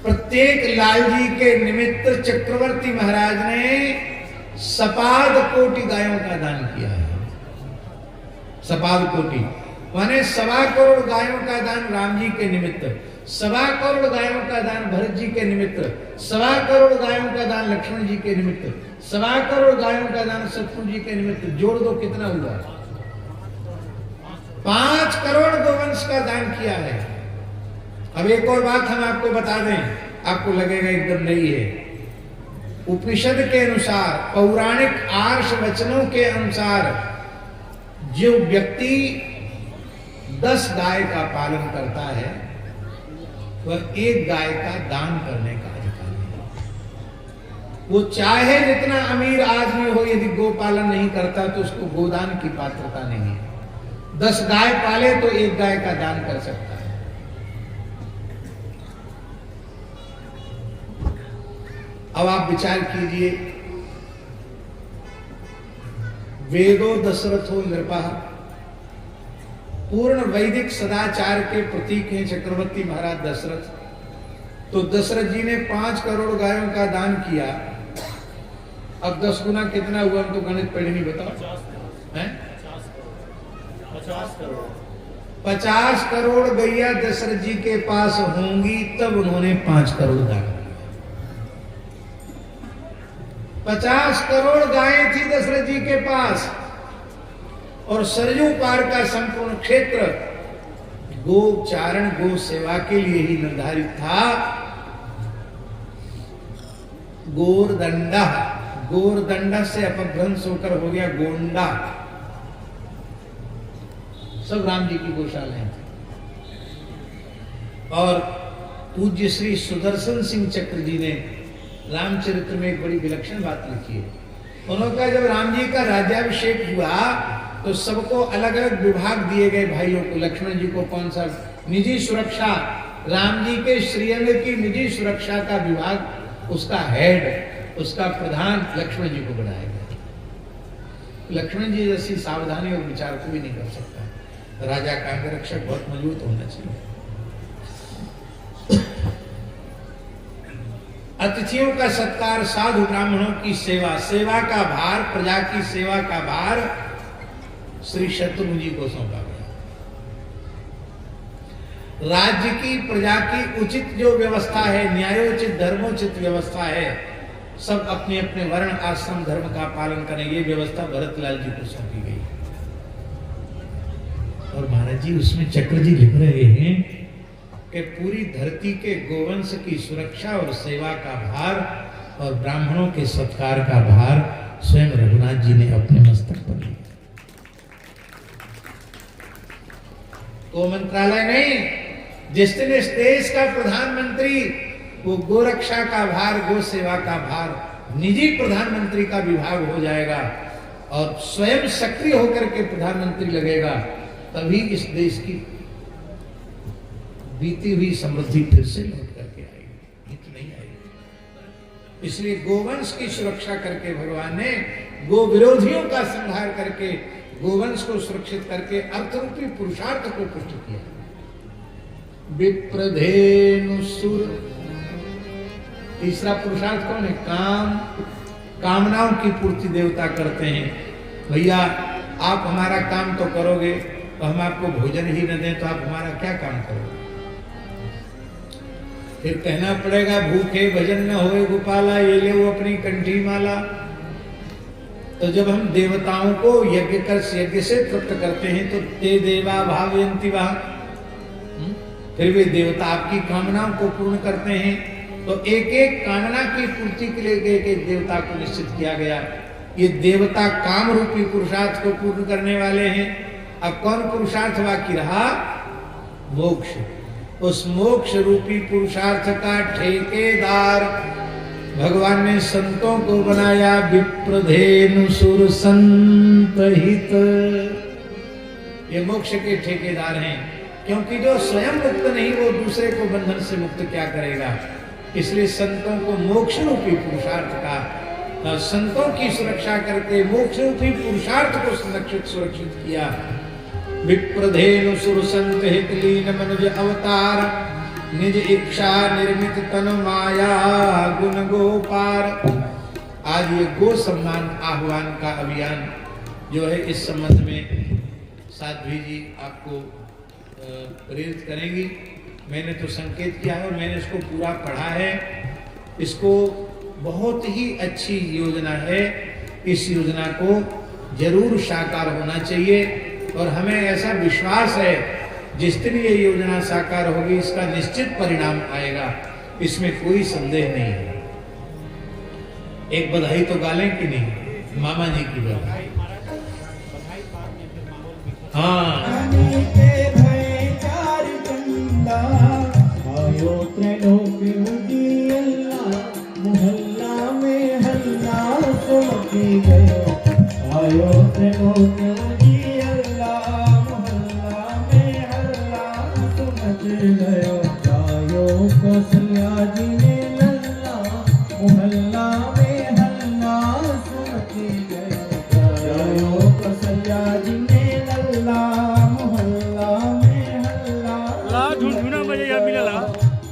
प्रत्येक लाल जी के निमित्त चक्रवर्ती महाराज ने सपाद कोटि गायों का दान किया है। सपाद कोटि माने 1.25 करोड़ गायों का दान राम जी के निमित्त, 1.25 करोड़ गायों का दान भरत जी के निमित्त, 1.25 करोड़ गायों का दान लक्ष्मण जी के निमित्त, 1.25 करोड़ गायों का दान शत्रुघ्न जी के निमित्त। जोड़ दो कितना हुआ? 5 करोड़ गोवंश का दान किया है। अब एक और बात हम आपको बता दें, आपको लगेगा एकदम नई है। उपनिषद के अनुसार, पौराणिक आर्ष वचनों के अनुसार जो व्यक्ति 10 गाय का पालन करता है वह 1 गाय का दान करने का अधिकारी है। वो चाहे जितना अमीर आदमी हो, यदि गोपालन नहीं करता तो उसको गोदान की पात्रता नहीं है। 10 गाय पाले तो 1 गाय का दान कर सकता है। अब आप विचार कीजिए, वेदो दशरथो नृपः, पूर्ण वैदिक सदाचार के प्रतीक हैं चक्रवर्ती महाराज दशरथ। तो दशरथ जी ने 5 करोड़ गायों का दान किया। अब 10 गुना कितना हुआ? हम तो गणित पढ़े नहीं, बताओ। 50 करोड़ गैया दशरथ जी के पास होंगी तब उन्होंने 5 करोड़ दान किया। 50 करोड़ गायें थी दशरथ जी के पास और सरयू पार का संपूर्ण क्षेत्र गोचारण, गो सेवा के लिए ही निर्धारित था। गोरदंडा, गोरदंडा से अपभ्रंश होकर हो गया गोंडा। सब राम जी की गौशालाएं थी। और पूज्य श्री सुदर्शन सिंह चक्र जी ने रामचरित्र में एक बड़ी विलक्षण बात लिखी है। उन्होंने कहा जब राम जी का राज्याभिषेक हुआ तो सबको अलग अलग विभाग दिए गए भाइयों को। लक्ष्मण जी को कौन सा? निजी सुरक्षा, राम जी के श्रीअंग की निजी सुरक्षा का विभाग, उसका हेड, उसका प्रधान लक्ष्मण जी को बनाया गया। लक्ष्मण जी जैसी सावधानी और विचार को भी नहीं कर सकता। राजा का अंगरक्षक बहुत मजबूत होना चाहिए। अतिथियों का सत्कार, साधु ब्राह्मणों की सेवा, सेवा का भार, प्रजा की सेवा का भार श्री शत्रुघ्न जी को सौंपा गया। राज्य की, प्रजा की उचित जो व्यवस्था है, न्यायोचित धर्मोचित व्यवस्था है, सब अपने अपने वर्ण आश्रम धर्म का पालन करें, ये व्यवस्था भरतलाल जी को सौंपी गई। और महाराज जी उसमें चक्र जी लिख रहे हैं कि पूरी धरती के गोवंश की सुरक्षा और सेवा का भार और ब्राह्मणों के सत्कार का भार स्वयं रघुनाथ जी ने अपने मस्तक पर लिया। गो मंत्रालय नहीं, जिस दिन इस देश का प्रधानमंत्री वो गोरक्षा का भार, गो सेवा का भार निजी प्रधानमंत्री का विभाग हो जाएगा और स्वयं सक्रिय होकर के प्रधानमंत्री लगेगा, तभी इस देश की बीती हुई समृद्धि फिर से लौट करके आएगी, तो नहीं आएगी। इसलिए गोवंश की सुरक्षा करके भगवान ने गो विरोधियों का संहार करके गोवंश को सुरक्षित करके अर्थरूपी पुरुषार्थ को पुष्ट किया। विप्रधेनुसुर, तीसरा पुरुषार्थ कौन है? काम, कामनाओं की पूर्ति देवता करते हैं। भैया आप हमारा काम तो करोगे, तो हम आपको भोजन ही न दें तो आप हमारा क्या काम करोगे? फिर कहना पड़ेगा भूखे भजन न होए गोपाला, ये ले वो अपनी कंठी माला। तो जब हम देवताओं को यज्ञ से तृप्त करते हैं तो ते देवा भावयन्ति वह, फिर वे देवता आपकी कामनाओं को पूर्ण करते हैं। तो एक एक कामना की पूर्ति के लिए एक एक देवता को निश्चित किया गया। ये देवता काम रूपी पुरुषार्थ को पूर्ण करने वाले हैं। अब कौन पुरुषार्थ बाकी रहा? मोक्ष। उस मोक्ष रूपी पुरुषार्थ का ठेकेदार भगवान ने संतों को बनाया। विप्रधेनु सुर संत हित, ये मोक्ष के ठेकेदार हैं। क्योंकि जो स्वयं मुक्त नहीं वो दूसरे को बंधन से मुक्त क्या करेगा। इसलिए संतों को मोक्ष रूपी पुरुषार्थ का, संतों की सुरक्षा करके मोक्ष रूपी पुरुषार्थ को सुरक्षित किया। विप्रधेनु सुर संत हित लीन मनुज अवतार, निज इच्छा निर्मित तन माया गुण गोपार। आज ये गो सम्मान आह्वान का अभियान जो है, इस संबंध में साध्वी जी आपको प्रेरित करेंगी। मैंने तो संकेत किया है और मैंने इसको पूरा पढ़ा है। इसको बहुत ही अच्छी योजना है। इस योजना को जरूर साकार होना चाहिए और हमें ऐसा विश्वास है जिस दिन ये योजना साकार होगी इसका निश्चित परिणाम आएगा, इसमें कोई संदेह नहीं है। एक बधाई तो गालें कि नहीं? मामा जी की बधाई। हाँ, मोहल्ला में हल्ला सुमकी गयो, आयो त्रिलोक उजियला, मोहल्ला में हल्ला सुमक गयो, आयो कौशल्या जी ने लल्ला, मोहल्ला में हल्ला सुमकी गयो, आयो कौशल्या जी ने लल्ला, मोहल्ला में हल्ला झुनझुना बजे या मिला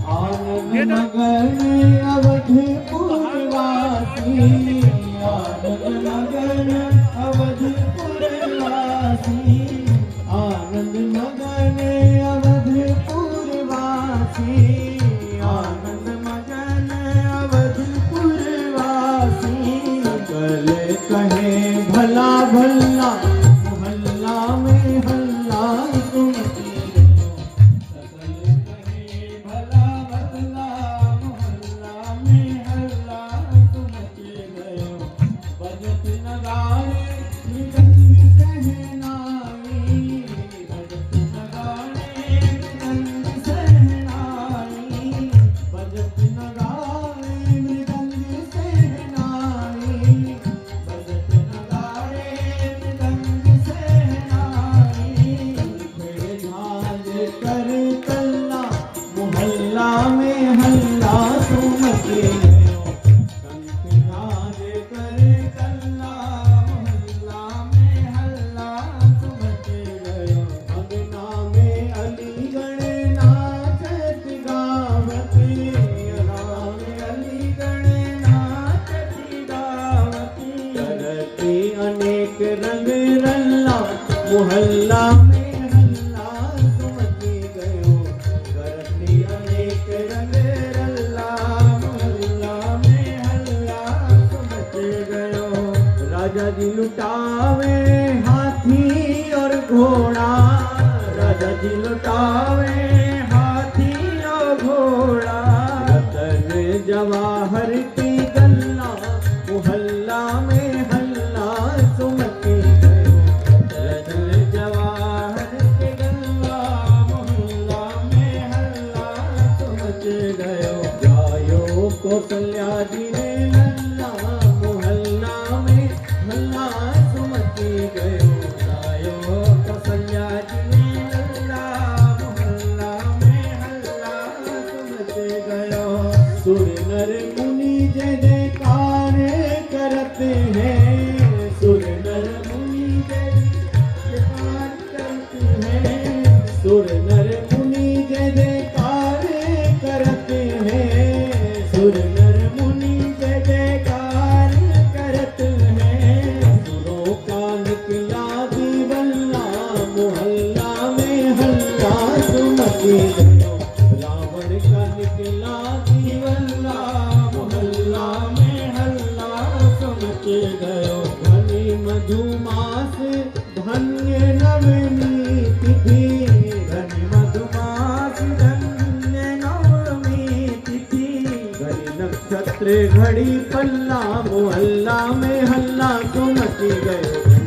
आनंद मगन अवधपुर वासी, आनंद मगन अवधपुर वासी, आनंद मगन अवधपुर वासी, आनंद मगन अवधपुर वासी। कल कहे भला भला मोहल्ला में हल्ला सुमकी, मोहल्ला में हल्ला सुमकी गयो, करती अनेक रंग रल्ला, मोहल्ला में हल्ला सुमकी गयो। राजा जी लुटावे हाथी और घोड़ा, राजा जी लुटावे हाथी और घोड़ा, रतन जवाहर की गल्ला, मोहल्ला में हल्ला सुमकी गयो, रतन जवाहर की गल्ला, मोहल्ला में हल्ला सुमकी गयो। जायो कौशल्या जी ने लल्ला, मोहल्ला में हल्ला सुमकी गयो, जायो कौशल्या जी ने लल्ला, मोहल्ला में हल्ला सुमकी गयो। सुर नर मुनि जय जयकार करते हैं, सुर नर मुनि जय जयकार करते हैं, सुर नर मुनि जय जयकार करते हैं, सुर नर मुनि जय जयकार करते हैं। सुरों का निकला दीवल्ला, मोहल्ला में हल्ला सुमकी गयो, रावण का निकला दीवल्ला, मोहल्ला में हल्ला सुमकी गयो। नवमी तिथि घनी मधुमास धन्य नवमी तिथि घड़ी नक्षत्र घड़ी पल्ला मोहल्ला में हल्ला तो मची गयो